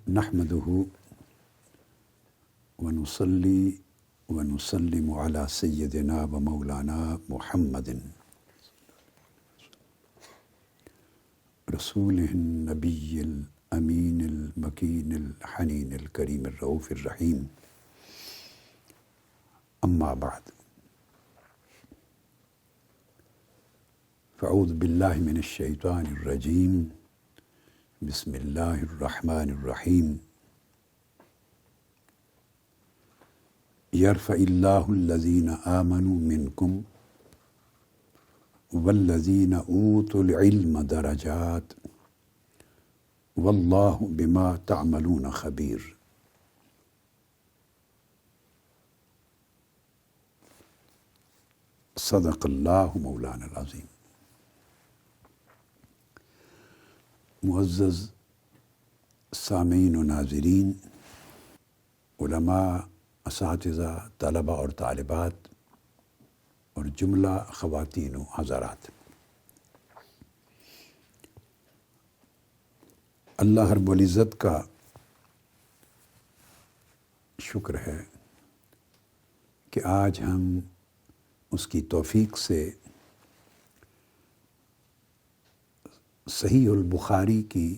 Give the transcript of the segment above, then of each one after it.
نحمده ونصلي ونسلم على سيدنا ومولانا محمد رسوله النبي الأمين المكين الحنين الكريم الرؤوف الرحيم. أما بعد، فأعوذ بالله من الشيطان الرجيم. بسم الله الرحمن الرحيم. يرفع الله الذين آمنوا منكم والذين أوتوا العلم درجات والله بما تعملون خبير. صدق اللہ مولانا العظیم. معزز سامعین و ناظرین، علماء، اساتذہ، طلباء اور طالبات اور جملہ خواتین و حضرات، اللہ رب العزت کا شکر ہے کہ آج ہم اس کی توفیق سے صحیح البخاری کی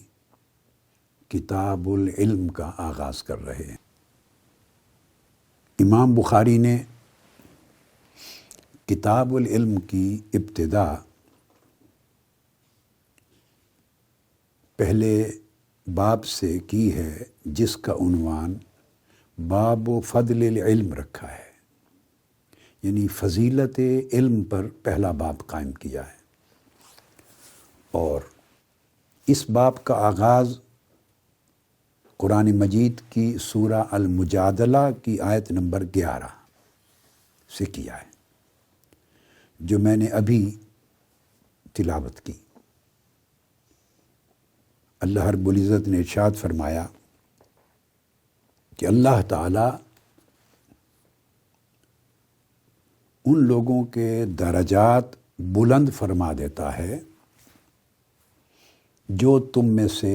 کتاب العلم کا آغاز کر رہے ہیں. امام بخاری نے کتاب العلم کی ابتدا پہلے باب سے کی ہے، جس کا عنوان باب فضل العلم رکھا ہے، یعنی فضیلت علم پر پہلا باب قائم کیا ہے. اور اس باب کا آغاز قرآن مجید کی سورہ المجادلہ کی آیت نمبر 11 سے کیا ہے، جو میں نے ابھی تلاوت کی. اللہ رب العزت نے ارشاد فرمایا کہ اللہ تعالی ان لوگوں کے درجات بلند فرما دیتا ہے جو تم میں سے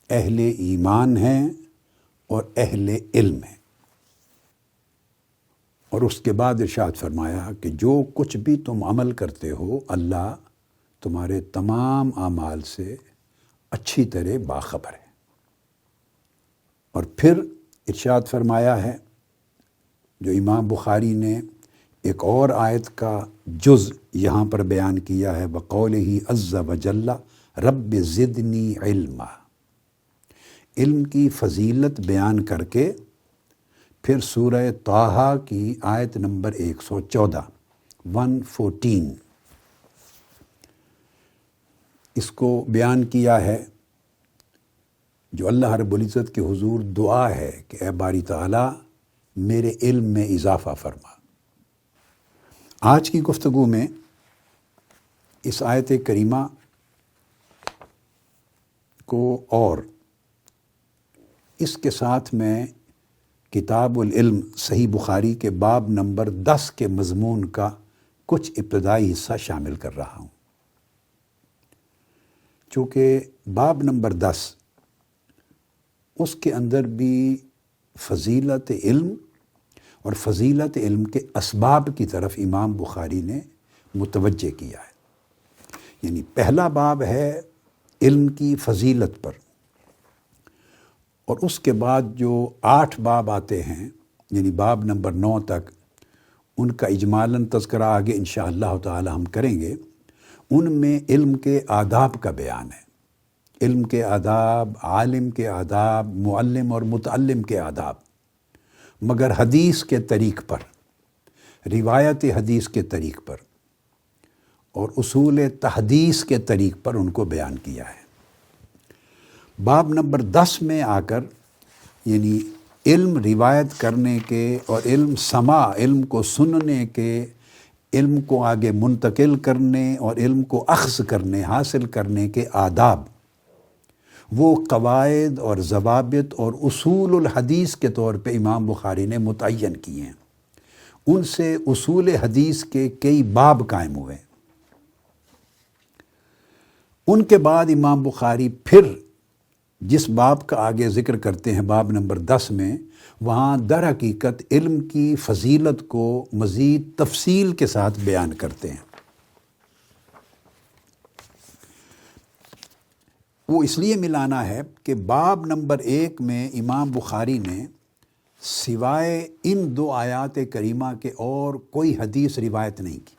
اہل ایمان ہیں اور اہل علم ہیں. اور اس کے بعد ارشاد فرمایا کہ جو کچھ بھی تم عمل کرتے ہو، اللہ تمہارے تمام اعمال سے اچھی طرح باخبر ہے. اور پھر ارشاد فرمایا ہے، جو امام بخاری نے ایک اور آیت کا جز یہاں پر بیان کیا ہے، وَقَوْلِهِ عَزَّ وَجَلَّ رب زدنی علما، علم کی فضیلت بیان کر کے پھر سورہ طٰہٰ کی آیت نمبر 114 اس کو بیان کیا ہے، جو اللہ رب العزت کے حضور دعا ہے کہ اے باری تعالیٰ میرے علم میں اضافہ فرما. آج کی گفتگو میں اس آیت کریمہ کو اور اس کے ساتھ میں کتاب العلم صحیح بخاری کے باب نمبر 10 کے مضمون کا کچھ ابتدائی حصہ شامل کر رہا ہوں. چونکہ باب نمبر 10 اس کے اندر بھی فضیلت علم اور فضیلت علم کے اسباب کی طرف امام بخاری نے متوجہ کیا ہے. یعنی پہلا باب ہے علم کی فضیلت پر، اور اس کے بعد جو 8 باب آتے ہیں، یعنی باب نمبر 9 تک، ان کا اجمالاً تذکرہ آگے انشاءاللہ تعالی ہم کریں گے. ان میں علم کے آداب کا بیان ہے، علم کے آداب، عالم کے آداب، معلم اور متعلم کے آداب، مگر حدیث کے طریق پر، روایت حدیث کے طریق پر اور اصول تحدیث کے طریق پر ان کو بیان کیا ہے. باب نمبر 10 میں آ کر یعنی علم روایت کرنے کے اور علم سماع، علم کو سننے کے، علم کو آگے منتقل کرنے اور علم کو اخذ کرنے، حاصل کرنے کے آداب، وہ قواعد اور ضوابط اور اصول الحدیث کے طور پہ امام بخاری نے متعین کیے ہیں. ان سے اصول حدیث کے کئی باب قائم ہوئے. ان کے بعد امام بخاری پھر جس باب کا آگے ذکر کرتے ہیں باب نمبر 10 میں، وہاں در حقیقت علم کی فضیلت کو مزید تفصیل کے ساتھ بیان کرتے ہیں۔ وہ اس لیے ملانا ہے کہ باب نمبر 1 میں امام بخاری نے سوائے ان 2 آیات کریمہ کے اور کوئی حدیث روایت نہیں کی۔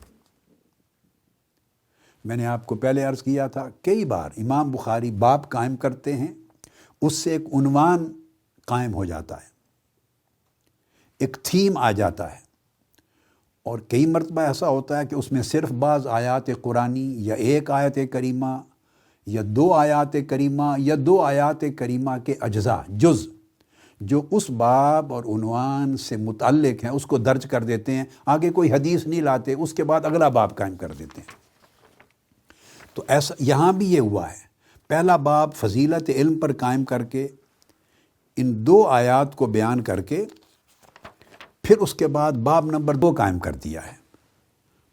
میں نے آپ کو پہلے عرض کیا تھا، کئی بار امام بخاری باب قائم کرتے ہیں، اس سے ایک عنوان قائم ہو جاتا ہے، ایک تھیم آ جاتا ہے، اور کئی مرتبہ ایسا ہوتا ہے کہ اس میں صرف بعض آیات قرآنی یا ایک آیت کریمہ یا 2 آیات کریمہ یا 2 آیات کریمہ کے اجزاء جز جو اس باب اور عنوان سے متعلق ہیں اس کو درج کر دیتے ہیں، آگے کوئی حدیث نہیں لاتے، اس کے بعد اگلا باب قائم کر دیتے ہیں۔ تو ایسا یہاں بھی یہ ہوا ہے، پہلا باب فضیلت علم پر قائم کر کے ان 2 آیات کو بیان کر کے پھر اس کے بعد باب نمبر 2 قائم کر دیا ہے،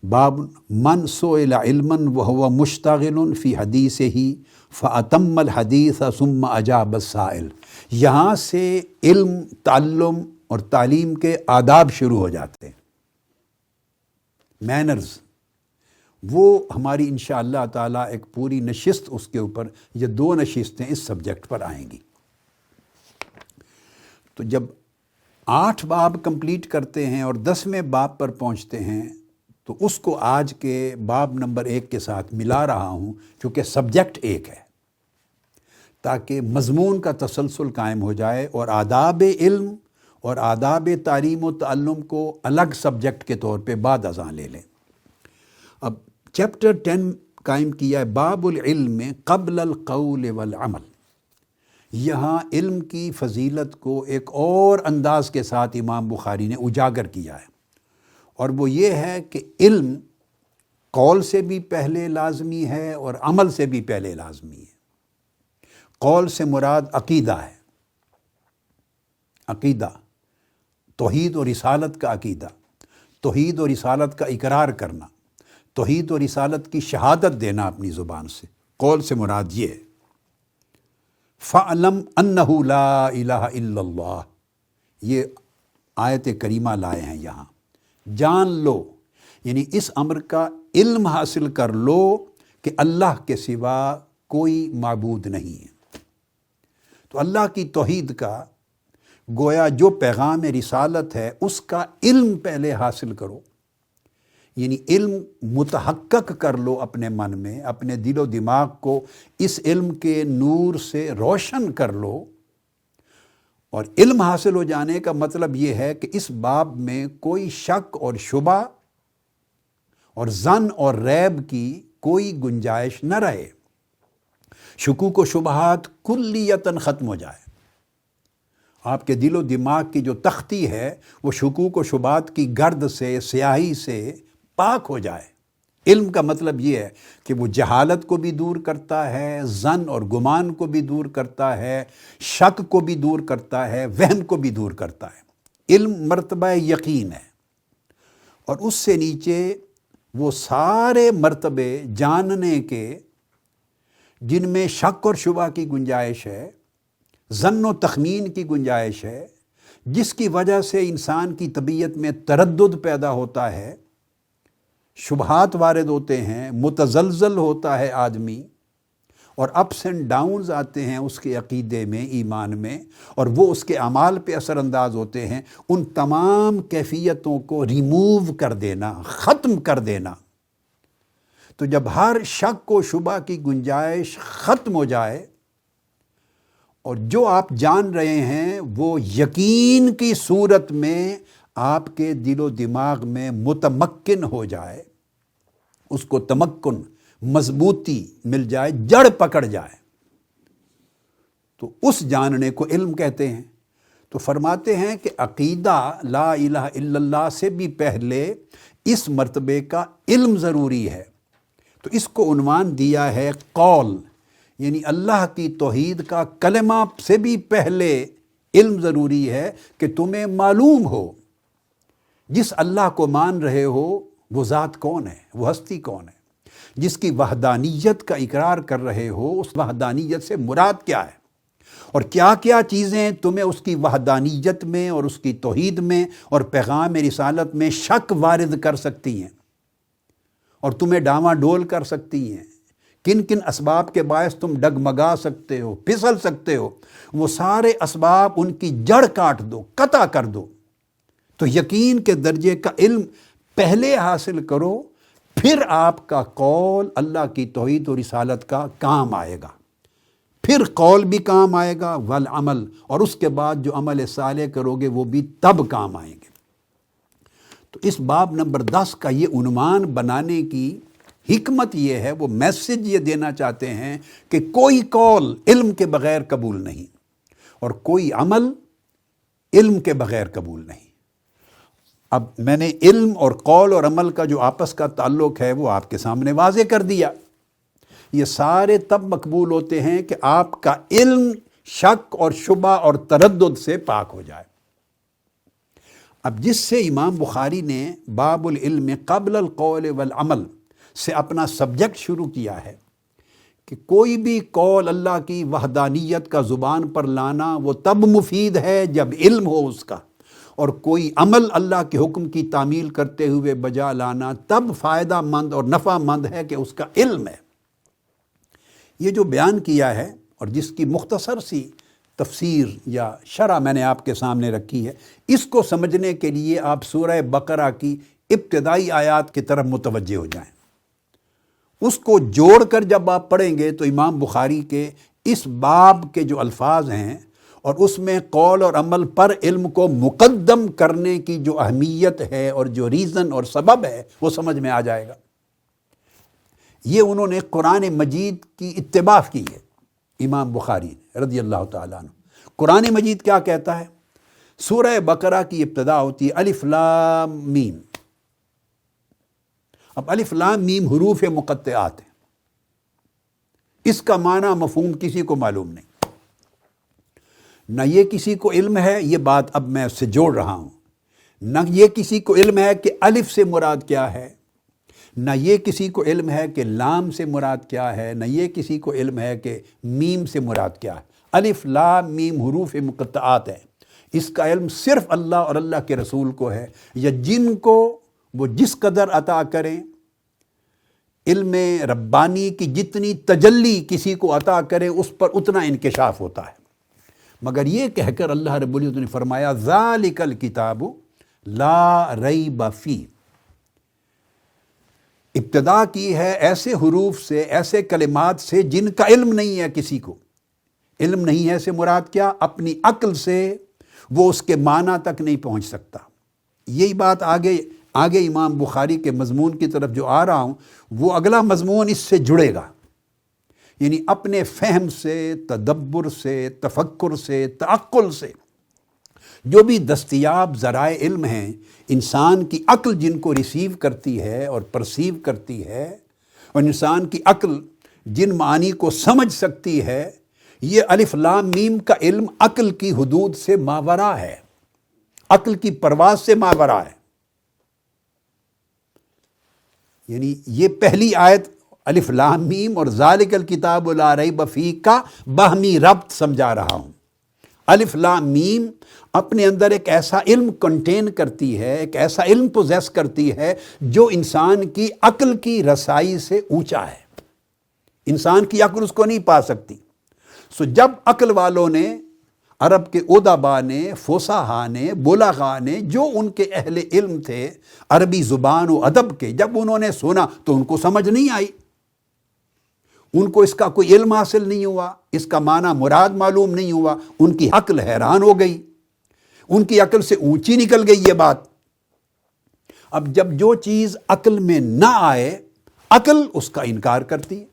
باب من سئل علما وهو مشتغل فی حدیثہ فاتم الحدیث ثم اجاب السائل۔ یہاں سے علم، تعلم اور تعلیم کے آداب شروع ہو جاتے ہیں، مینرز۔ وہ ہماری انشاءاللہ تعالیٰ ایک پوری نشست اس کے اوپر، یہ 2 نشستیں اس سبجیکٹ پر آئیں گی۔ تو جب 8 باب کمپلیٹ کرتے ہیں اور 10ویں باب پر پہنچتے ہیں تو اس کو آج کے باب نمبر 1 کے ساتھ ملا رہا ہوں، کیونکہ سبجیکٹ ایک ہے، تاکہ مضمون کا تسلسل قائم ہو جائے اور آداب علم اور آداب تعلیم و تعلم کو الگ سبجیکٹ کے طور پہ بعد ازاں لے لیں۔ اب چیپٹر 10 قائم کیا ہے باب العلم قبل القول والعمل۔ یہاں علم کی فضیلت کو ایک اور انداز کے ساتھ امام بخاری نے اجاگر کیا ہے، اور وہ یہ ہے کہ علم قول سے بھی پہلے لازمی ہے اور عمل سے بھی پہلے لازمی ہے۔ قول سے مراد عقیدہ ہے، عقیدہ توحید و رسالت کا عقیدہ، توحید و رسالت کا اقرار کرنا، توحید و رسالت کی شہادت دینا اپنی زبان سے، قول سے مراد یہ ہے۔ فَعْلَمْ أَنَّهُ لَا إِلَهَ إِلَّا اللَّهُ، یہ آیت کریمہ لائے ہیں یہاں، جان لو، یعنی اس امر کا علم حاصل کر لو کہ اللہ کے سوا کوئی معبود نہیں ہے۔ تو اللہ کی توحید کا گویا جو پیغام رسالت ہے اس کا علم پہلے حاصل کرو، یعنی علم متحقق کر لو اپنے من میں، اپنے دل و دماغ کو اس علم کے نور سے روشن کر لو۔ اور علم حاصل ہو جانے کا مطلب یہ ہے کہ اس باب میں کوئی شک اور شبہ اور ظن اور ریب کی کوئی گنجائش نہ رہے، شکوک و شبہات کلیتاً ختم ہو جائے، آپ کے دل و دماغ کی جو تختی ہے وہ شکوک و شبہات کی گرد سے، سیاہی سے پاک ہو جائے۔ علم کا مطلب یہ ہے کہ وہ جہالت کو بھی دور کرتا ہے، ظن اور گمان کو بھی دور کرتا ہے، شک کو بھی دور کرتا ہے، وہم کو بھی دور کرتا ہے۔ علم مرتبہ یقین ہے، اور اس سے نیچے وہ سارے مرتبے جاننے کے جن میں شک اور شبہ کی گنجائش ہے، ظن و تخمین کی گنجائش ہے، جس کی وجہ سے انسان کی طبیعت میں تردد پیدا ہوتا ہے، شبہات وارد ہوتے ہیں، متزلزل ہوتا ہے آدمی، اور اپس اینڈ ڈاؤنز آتے ہیں اس کے عقیدے میں، ایمان میں، اور وہ اس کے اعمال پہ اثر انداز ہوتے ہیں۔ ان تمام کیفیتوں کو ریموو کر دینا، ختم کر دینا۔ تو جب ہر شک و شبہ کی گنجائش ختم ہو جائے اور جو آپ جان رہے ہیں وہ یقین کی صورت میں آپ کے دل و دماغ میں متمکن ہو جائے، اس کو تمکن، مضبوطی مل جائے، جڑ پکڑ جائے، تو اس جاننے کو علم کہتے ہیں۔ تو فرماتے ہیں کہ عقیدہ لا الہ الا اللہ سے بھی پہلے اس مرتبے کا علم ضروری ہے، تو اس کو عنوان دیا ہے قول، یعنی اللہ کی توحید کا کلمہ سے بھی پہلے علم ضروری ہے کہ تمہیں معلوم ہو جس اللہ کو مان رہے ہو وہ ذات کون ہے، وہ ہستی کون ہے، جس کی وحدانیت کا اقرار کر رہے ہو اس وحدانیت سے مراد کیا ہے، اور کیا کیا چیزیں تمہیں اس کی وحدانیت میں اور اس کی توحید میں اور پیغام رسالت میں شک وارد کر سکتی ہیں اور تمہیں ڈاواں ڈول کر سکتی ہیں، کن کن اسباب کے باعث تم ڈگمگا سکتے ہو، پھسل سکتے ہو، وہ سارے اسباب ان کی جڑ کاٹ دو، قطع کر دو۔ تو یقین کے درجے کا علم پہلے حاصل کرو، پھر آپ کا قول اللہ کی توحید و رسالت کا کام آئے گا، پھر قول بھی کام آئے گا والعمل، اور اس کے بعد جو عمل صالح کرو گے وہ بھی تب کام آئیں گے۔ تو اس باب نمبر 10 کا یہ عنوان بنانے کی حکمت یہ ہے، وہ میسج یہ دینا چاہتے ہیں کہ کوئی قول علم کے بغیر قبول نہیں اور کوئی عمل علم کے بغیر قبول نہیں۔ اب میں نے علم اور قول اور عمل کا جو آپس کا تعلق ہے وہ آپ کے سامنے واضح کر دیا۔ یہ سارے تب مقبول ہوتے ہیں کہ آپ کا علم شک اور شبہ اور تردد سے پاک ہو جائے۔ اب جس سے امام بخاری نے باب العلم قبل القول والعمل سے اپنا سبجیکٹ شروع کیا ہے کہ کوئی بھی قول اللہ کی وحدانیت کا زبان پر لانا وہ تب مفید ہے جب علم ہو اس کا، اور کوئی عمل اللہ کے حکم کی تعمیل کرتے ہوئے بجا لانا تب فائدہ مند اور نفع مند ہے کہ اس کا علم ہے۔ یہ جو بیان کیا ہے اور جس کی مختصر سی تفسیر یا شرح میں نے آپ کے سامنے رکھی ہے، اس کو سمجھنے کے لیے آپ سورہ بقرہ کی ابتدائی آیات کی طرف متوجہ ہو جائیں۔ اس کو جوڑ کر جب آپ پڑھیں گے تو امام بخاری کے اس باب کے جو الفاظ ہیں اور اس میں قول اور عمل پر علم کو مقدم کرنے کی جو اہمیت ہے اور جو ریزن اور سبب ہے وہ سمجھ میں آ جائے گا۔ یہ انہوں نے قرآن مجید کی اتباع کی ہے، امام بخاری رضی اللہ تعالیٰ عنہ۔ قرآن مجید کیا کہتا ہے؟ سورہ بقرہ کی ابتدا ہوتی ہے الف لام میم۔ اب الف لام میم حروف مقطعات ہیں، اس کا معنی مفہوم کسی کو معلوم نہیں، نہ یہ کسی کو علم ہے، یہ بات اب میں اس سے جوڑ رہا ہوں، نہ یہ کسی کو علم ہے کہ الف سے مراد کیا ہے، نہ یہ کسی کو علم ہے کہ لام سے مراد کیا ہے، نہ یہ کسی کو علم ہے کہ میم سے مراد کیا ہے۔ الف لام میم حروف مقطعات ہیں، اس کا علم صرف اللہ اور اللہ کے رسول کو ہے، یا جن کو وہ جس قدر عطا کریں، علم ربانی کی جتنی تجلی کسی کو عطا کرے اس پر اتنا انکشاف ہوتا ہے۔ مگر یہ کہہ کر اللہ رب العزت نے فرمایا ذالک الکتاب لا ریب فیہ، ابتدا کی ہے ایسے حروف سے، ایسے کلمات سے جن کا علم نہیں ہے کسی کو۔ علم نہیں ہے سے مراد کیا؟ اپنی عقل سے وہ اس کے معنی تک نہیں پہنچ سکتا۔ یہی بات آگے امام بخاری کے مضمون کی طرف جو آ رہا ہوں وہ اگلا مضمون اس سے جڑے گا، یعنی اپنے فہم سے، تدبر سے، تفکر سے، تعقل سے جو بھی دستیاب ذرائع علم ہیں، انسان کی عقل جن کو ریسیو کرتی ہے اور پرسیو کرتی ہے، اور انسان کی عقل جن معانی کو سمجھ سکتی ہے، یہ الف لام میم کا علم عقل کی حدود سے ماورا ہے، عقل کی پرواز سے ماورا ہے۔ یعنی یہ پہلی آیت الف لام میم اور ذالک الکتاب لا ریب فیہ کا باہمی ربط سمجھا رہا ہوں۔ الف لام میم اپنے اندر ایک ایسا علم کنٹین کرتی ہے، ایک ایسا علم پوزیس کرتی ہے جو انسان کی عقل کی رسائی سے اونچا ہے، انسان کی عقل اس کو نہیں پا سکتی۔ سو جب عقل والوں نے، عرب کے ادبا نے، فصحا نے، بلغا نے، جو ان کے اہل علم تھے عربی زبان و ادب کے، جب انہوں نے سنا تو ان کو سمجھ نہیں آئی، ان کو اس کا کوئی علم حاصل نہیں ہوا، اس کا معنی مراد معلوم نہیں ہوا، ان کی عقل حیران ہو گئی، ان کی عقل سے اونچی نکل گئی یہ بات۔ اب جب جو چیز عقل میں نہ آئے، عقل اس کا انکار کرتی ہے،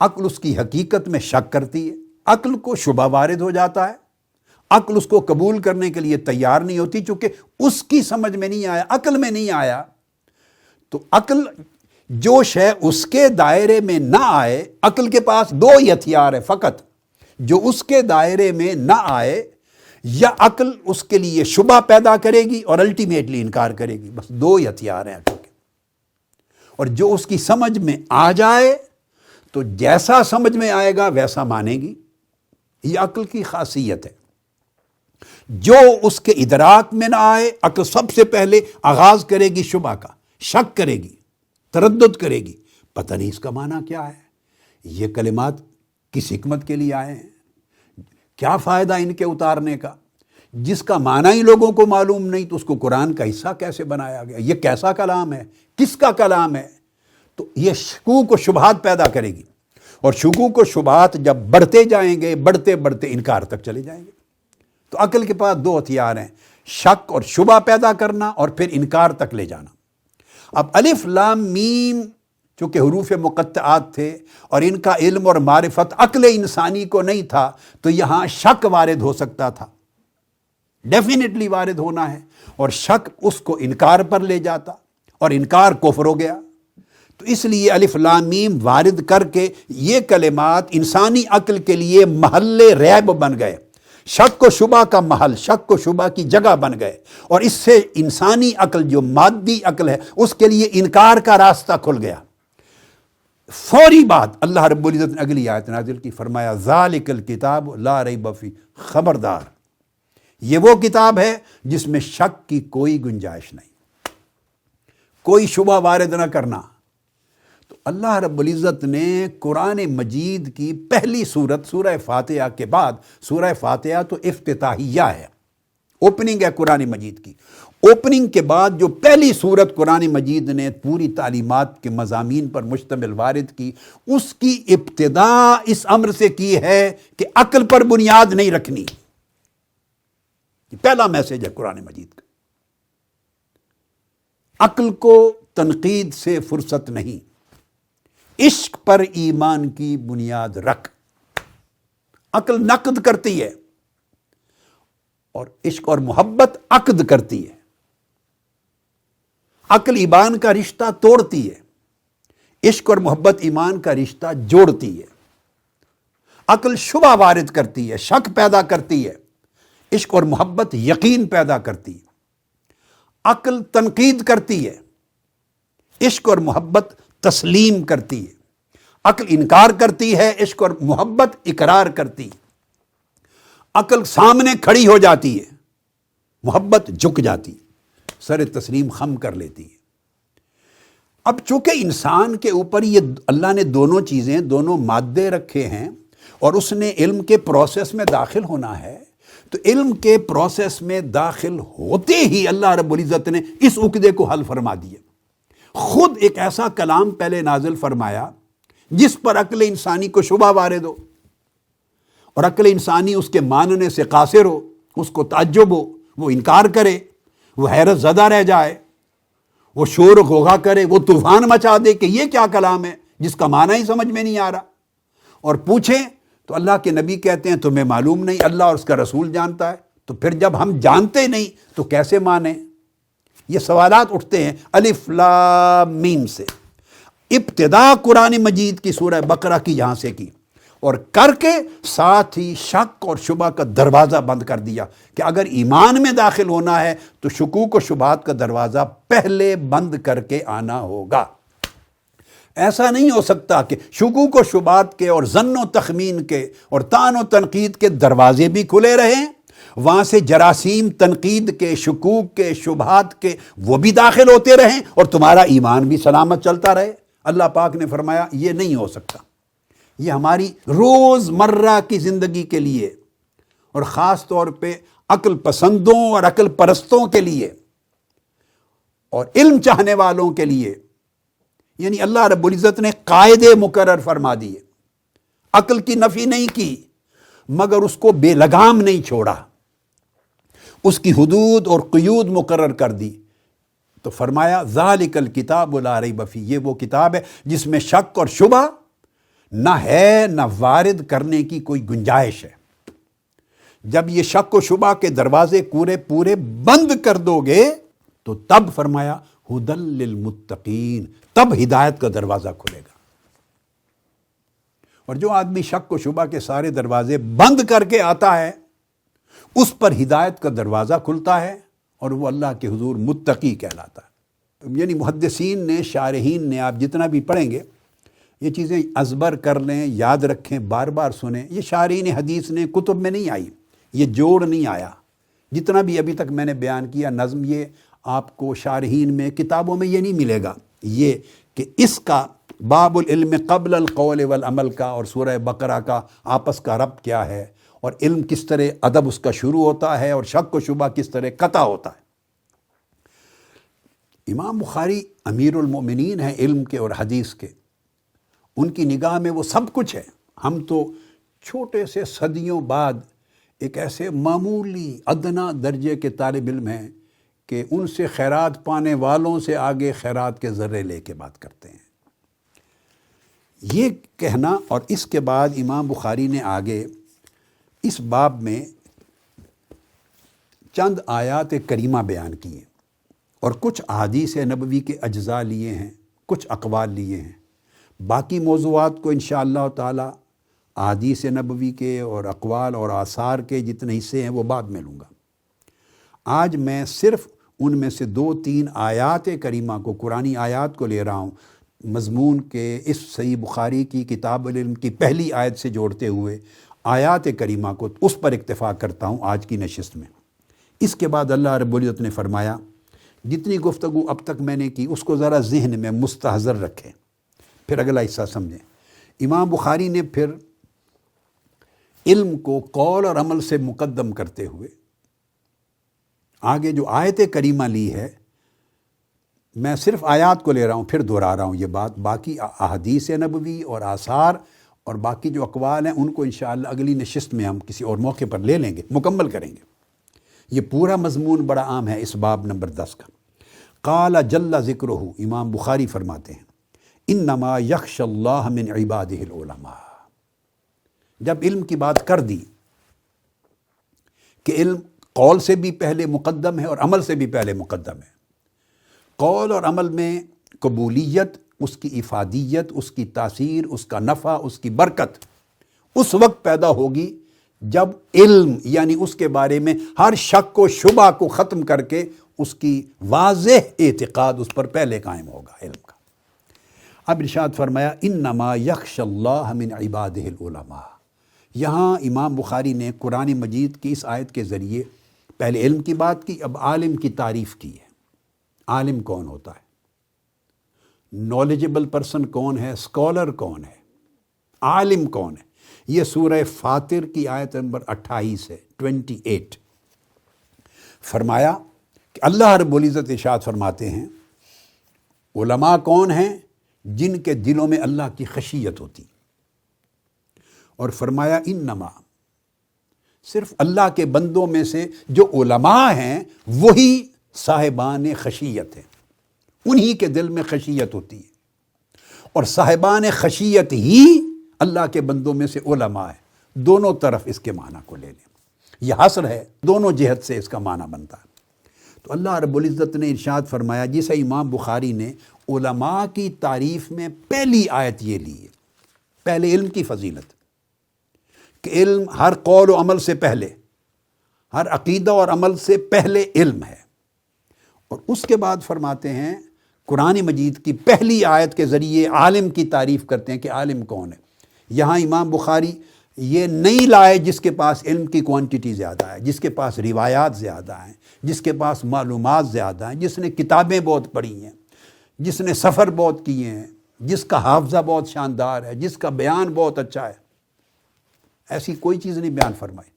عقل اس کی حقیقت میں شک کرتی ہے، عقل کو شبہ وارد ہو جاتا ہے، عقل اس کو قبول کرنے کے لیے تیار نہیں ہوتی، چونکہ اس کی سمجھ میں نہیں آیا، عقل میں نہیں آیا۔ تو عقل جو شے اس کے دائرے میں نہ آئے، عقل کے پاس دو ہی ہتھیار ہے فقط، جو اس کے دائرے میں نہ آئے، یا عقل اس کے لیے شبہ پیدا کرے گی اور الٹیمیٹلی انکار کرے گی، بس دو ہی ہتھیار ہیں عقل کے۔ اور جو اس کی سمجھ میں آ جائے تو جیسا سمجھ میں آئے گا ویسا مانے گی، یہ عقل کی خاصیت ہے. جو اس کے ادراک میں نہ آئے، عقل سب سے پہلے آغاز کرے گی شبہ کا، شک کرے گی، تردد کرے گی، پتہ نہیں اس کا معنی کیا ہے، یہ کلمات کس حکمت کے لیے آئے ہیں، کیا فائدہ ان کے اتارنے کا. جس کا معنی ہی لوگوں کو معلوم نہیں تو اس کو قرآن کا حصہ کیسے بنایا گیا، یہ کیسا کلام ہے، کس کا کلام ہے. تو یہ شکوک و شبہات پیدا کرے گی، اور شکوک و شبہات جب بڑھتے جائیں گے، بڑھتے بڑھتے انکار تک چلے جائیں گے. تو عقل کے پاس دو ہتھیار ہیں، شک اور شبہ پیدا کرنا اور پھر انکار تک لے جانا. اب الف لام میم چونکہ حروف مقطعات تھے اور ان کا علم اور معرفت عقل انسانی کو نہیں تھا، تو یہاں شک وارد ہو سکتا تھا، ڈیفینیٹلی وارد ہونا ہے، اور شک اس کو انکار پر لے جاتا اور انکار کفر ہو گیا. تو اس لیے الف لام میم وارد کر کے یہ کلمات انسانی عقل کے لیے محل ریب بن گئے، شک و شبہ کا محل، شک و شبہ کی جگہ بن گئے، اور اس سے انسانی عقل جو مادی عقل ہے اس کے لیے انکار کا راستہ کھل گیا. فوری بات اللہ رب العزت نے اگلی آیت نازل کی، فرمایا ذالک الکتاب لا ریب فیہ، خبردار یہ وہ کتاب ہے جس میں شک کی کوئی گنجائش نہیں، کوئی شبہ وارد نہ کرنا. تو اللہ رب العزت نے قرآن مجید کی پہلی سورت سورہ فاتحہ کے بعد، سورہ فاتحہ تو افتتاحیہ ہے، اوپننگ ہے قرآن مجید کی، اوپننگ کے بعد جو پہلی سورت قرآن مجید نے پوری تعلیمات کے مضامین پر مشتمل وارد کی، اس کی ابتدا اس امر سے کی ہے کہ عقل پر بنیاد نہیں رکھنی. یہ پہلا میسج ہے قرآن مجید کا. عقل کو تنقید سے فرصت نہیں، عشق پر ایمان کی بنیاد رکھ. عقل نقد کرتی ہے اور عشق اور محبت عقد کرتی ہے. عقل ایمان کا رشتہ توڑتی ہے، عشق اور محبت ایمان کا رشتہ جوڑتی ہے. عقل شبہ وارد کرتی ہے، شک پیدا کرتی ہے، عشق اور محبت یقین پیدا کرتی ہے. عقل تنقید کرتی ہے، عشق اور محبت تسلیم کرتی ہے. عقل انکار کرتی ہے، عشق اور محبت اقرار کرتی ہے. عقل سامنے کھڑی ہو جاتی ہے، محبت جھک جاتی ہے، سر تسلیم خم کر لیتی ہے. اب چونکہ انسان کے اوپر یہ اللہ نے دونوں چیزیں، دونوں مادے رکھے ہیں، اور اس نے علم کے پروسیس میں داخل ہونا ہے، تو علم کے پروسیس میں داخل ہوتے ہی اللہ رب العزت نے اس عقدے کو حل فرما دیا. خود ایک ایسا کلام پہلے نازل فرمایا جس پر عقل انسانی کو شبہ وارد ہو، اور عقل انسانی اس کے ماننے سے قاصر ہو، اس کو تعجب ہو، وہ انکار کرے، وہ حیرت زدہ رہ جائے، وہ شور و غوغا کرے، وہ طوفان مچا دے کہ یہ کیا کلام ہے جس کا معنی ہی سمجھ میں نہیں آ رہا. اور پوچھیں تو اللہ کے نبی کہتے ہیں تمہیں معلوم نہیں، اللہ اور اس کا رسول جانتا ہے. تو پھر جب ہم جانتے نہیں تو کیسے مانیں؟ یہ سوالات اٹھتے ہیں الف لام میم سے. ابتدا قرآن مجید کی سورہ بقرہ کی یہاں سے کی، اور کر کے ساتھ ہی شک اور شبہ کا دروازہ بند کر دیا کہ اگر ایمان میں داخل ہونا ہے تو شکوک و شبہات کا دروازہ پہلے بند کر کے آنا ہوگا. ایسا نہیں ہو سکتا کہ شکوک و شبہات کے اور ظن و تخمین کے اور طعن و تنقید کے دروازے بھی کھلے رہیں، وہاں سے جراثیم تنقید کے، شکوک کے، شبہات کے وہ بھی داخل ہوتے رہیں، اور تمہارا ایمان بھی سلامت چلتا رہے. اللہ پاک نے فرمایا یہ نہیں ہو سکتا. یہ ہماری روز مرہ کی زندگی کے لیے، اور خاص طور پہ عقل پسندوں اور عقل پرستوں کے لیے اور علم چاہنے والوں کے لیے، یعنی اللہ رب العزت نے قاعدے مقرر فرما دیے. عقل کی نفی نہیں کی مگر اس کو بے لگام نہیں چھوڑا، اس کی حدود اور قیود مقرر کر دی. تو فرمایا ذالک الکتاب لا ریب فیہ، یہ وہ کتاب ہے جس میں شک اور شبہ نہ ہے، نہ وارد کرنے کی کوئی گنجائش ہے. جب یہ شک و شبہ کے دروازے پورے بند کر دو گے تو تب فرمایا ھدی للمتقین، تب ہدایت کا دروازہ کھلے گا. اور جو آدمی شک و شبہ کے سارے دروازے بند کر کے آتا ہے اس پر ہدایت کا دروازہ کھلتا ہے، اور وہ اللہ کے حضور متقی کہلاتا ہے. یعنی محدثین نے، شارحین نے، آپ جتنا بھی پڑھیں گے یہ چیزیں ازبر کر لیں، یاد رکھیں، بار بار سنیں. یہ شارحین حدیث نے کتب میں نہیں آئی، یہ جوڑ نہیں آیا. جتنا بھی ابھی تک میں نے بیان کیا نظم، یہ آپ کو شارحین میں کتابوں میں یہ نہیں ملے گا. یہ کہ اس کا باب العلم قبل القول والعمل کا اور سورہ بقرہ کا آپس کا ربط کیا ہے، اور علم کس طرح ادب اس کا شروع ہوتا ہے اور شک و شبہ کس طرح قطع ہوتا ہے. امام بخاری امیر المومنین ہیں علم کے اور حدیث کے. ان کی نگاہ میں وہ سب کچھ ہے. ہم تو چھوٹے سے صدیوں بعد ایک ایسے معمولی ادنا درجے کے طالب علم ہیں کہ ان سے خیرات پانے والوں سے آگے خیرات کے ذرے لے کے بات کرتے ہیں. یہ کہنا، اور اس کے بعد امام بخاری نے آگے اس باب میں چند آیات کریمہ بیان کیے اور کچھ احادیث نبوی کے اجزاء لیے ہیں، کچھ اقوال لیے ہیں. باقی موضوعات کو انشاءاللہ تعالی احادیث نبوی کے اور اقوال اور آثار کے جتنے حصے ہیں وہ بعد میں لوں گا. آج میں صرف ان میں سے 2-3 آیات کریمہ کو، قرآنی آیات کو لے رہا ہوں، مضمون کے اس صحیح بخاری کی کتاب العلم کی پہلی آیت سے جوڑتے ہوئے آیات کریمہ کو اس پر اکتفا کرتا ہوں آج کی نشست میں. اس کے بعد اللہ رب العزت نے فرمایا، جتنی گفتگو اب تک میں نے کی اس کو ذرا ذہن میں مستحضر رکھیں، پھر اگلا حصہ سمجھیں. امام بخاری نے پھر علم کو قول اور عمل سے مقدم کرتے ہوئے آگے جو آیت کریمہ لی ہے، میں صرف آیات کو لے رہا ہوں، پھر دہرا رہا ہوں یہ بات. باقی احادیث نبوی اور آثار اور باقی جو اقوال ہیں ان کو انشاءاللہ اگلی نشست میں ہم کسی اور موقع پر لے لیں گے، مکمل کریں گے. یہ پورا مضمون بڑا عام ہے اس باب نمبر 10 کا. قال جل ذکرہ، امام بخاری فرماتے ہیں، انما یخش اللہ من عبادہ العلماء. جب علم کی بات کر دی کہ علم قول سے بھی پہلے مقدم ہے اور عمل سے بھی پہلے مقدم ہے. قول اور عمل میں قبولیت، اس کی افادیت، اس کی تاثیر، اس کا نفع، اس کی برکت اس وقت پیدا ہوگی جب علم یعنی اس کے بارے میں ہر شک و شبہ کو ختم کر کے اس کی واضح اعتقاد اس پر پہلے قائم ہوگا علم کا. اب ارشاد فرمایا، انما یخش اللہ من عبادہ العلماء. یہاں امام بخاری نے قرآن مجید کی اس آیت کے ذریعے پہلے علم کی بات کی، اب عالم کی تعریف کی ہے. عالم کون ہوتا ہے؟ نالجبل پرسن کون ہے؟ اسکالر کون ہے؟ عالم کون ہے؟ یہ سورہ فاطر کی آیت نمبر 28 ہے، 28. فرمایا کہ اللہ رب العزت ارشاد فرماتے ہیں، علماء کون ہیں؟ جن کے دلوں میں اللہ کی خشیت ہوتی. اور فرمایا انما، صرف اللہ کے بندوں میں سے جو علماء ہیں وہی صاحبان خشیت ہیں، انہی کے دل میں خشیت ہوتی ہے. اور صاحبان خشیت ہی اللہ کے بندوں میں سے علماء ہیں. دونوں طرف اس کے معنی کو لے لیں، یہ حصر ہے، دونوں جہت سے اس کا معنی بنتا ہے. تو اللہ رب العزت نے ارشاد فرمایا، جسے امام بخاری نے علماء کی تعریف میں پہلی آیت یہ لی ہے، پہلے علم کی فضیلت کہ علم ہر قول و عمل سے پہلے، ہر عقیدہ اور عمل سے پہلے علم ہے. اور اس کے بعد فرماتے ہیں قرآن مجید کی پہلی آیت کے ذریعے عالم کی تعریف کرتے ہیں کہ عالم کون ہے. یہاں امام بخاری یہ نہیں لائے جس کے پاس علم کی کوانٹیٹی زیادہ ہے، جس کے پاس روایات زیادہ ہیں، جس کے پاس معلومات زیادہ ہیں، جس نے کتابیں بہت پڑھی ہیں، جس نے سفر بہت کیے ہیں، جس کا حافظہ بہت شاندار ہے، جس کا بیان بہت اچھا ہے. ایسی کوئی چیز نہیں بیان فرمائی.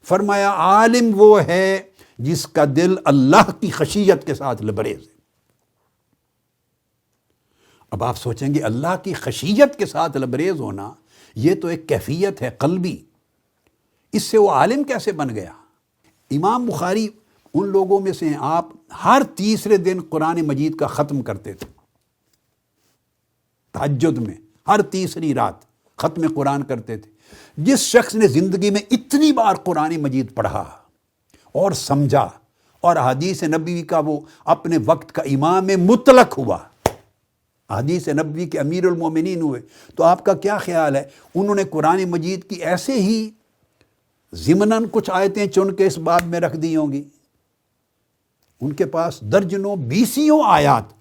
فرمایا عالم وہ ہے جس کا دل اللہ کی خشیت کے ساتھ لبریز ہے. اب آپ سوچیں گے اللہ کی خشیت کے ساتھ لبریز ہونا یہ تو ایک کیفیت ہے قلبی، اس سے وہ عالم کیسے بن گیا؟ امام بخاری ان لوگوں میں سے ہیں، آپ ہر تیسرے دن قرآن مجید کا ختم کرتے تھے. تہجد میں ہر تیسری رات ختم قرآن کرتے تھے. جس شخص نے زندگی میں اتنی بار قرآن مجید پڑھا اور سمجھا اور حدیث نبوی کا وہ اپنے وقت کا امام مطلق ہوا، حدیث نبوی کے امیر المومنین ہوئے، تو آپ کا کیا خیال ہے انہوں نے قرآن مجید کی ایسے ہی ضمناً کچھ آیتیں چن کے اس باب میں رکھ دی ہوں گی؟ ان کے پاس درجنوں بیسیوں آیات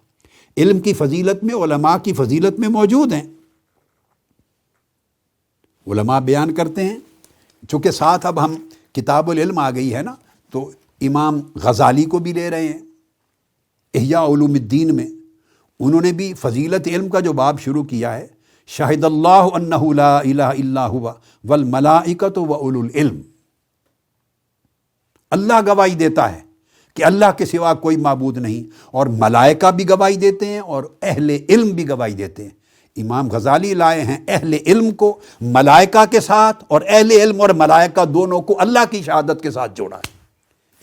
علم کی فضیلت میں، علماء کی فضیلت میں موجود ہیں. علماء بیان کرتے ہیں، چونکہ ساتھ اب ہم کتاب العلم آ گئی ہے نا، تو امام غزالی کو بھی لے رہے ہیں احیاء علوم الدین میں، انہوں نے بھی فضیلت علم کا جو باب شروع کیا ہے، شاہد اللہ انہ لا الہ الا ہوا والملائکۃ واولو العلم، اللہ گواہی دیتا ہے کہ اللہ کے سوا کوئی معبود نہیں، اور ملائکہ بھی گواہی دیتے ہیں اور اہل علم بھی گواہی دیتے ہیں۔ امام غزالی لائے ہیں اہل علم کو ملائکہ کے ساتھ، اور اہل علم اور ملائکہ دونوں کو اللہ کی شہادت کے ساتھ جوڑا ہے،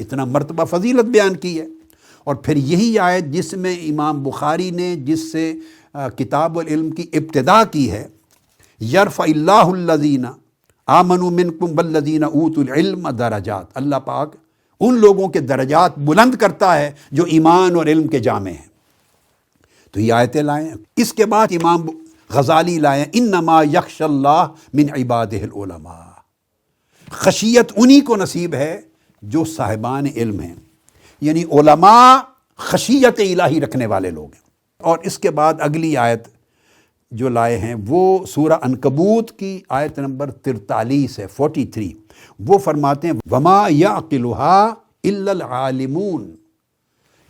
اتنا مرتبہ فضیلت بیان کی ہے۔ اور پھر یہی آیت جس میں امام بخاری نے جس سے کتاب العلم کی ابتدا کی ہے، یرفع اللہ الذین آمنوا منکم والذین اوتوا العلم درجات، اللہ پاک ان لوگوں کے درجات بلند کرتا ہے جو ایمان اور علم کے جامع ہیں۔ تو یہ آیتیں لائیں۔ اس کے بعد امام غزالی لائیں انما یخشی اللہ من عبادہ العلماء، خشیت انہی کو نصیب ہے جو صاحبان علم ہیں، یعنی علماء خشیت الہی رکھنے والے لوگ ہیں۔ اور اس کے بعد اگلی آیت جو لائے ہیں وہ سورہ عنکبوت کی آیت نمبر 43 ہے، 43، وہ فرماتے ہیں وما یعقلھا الا العالمون،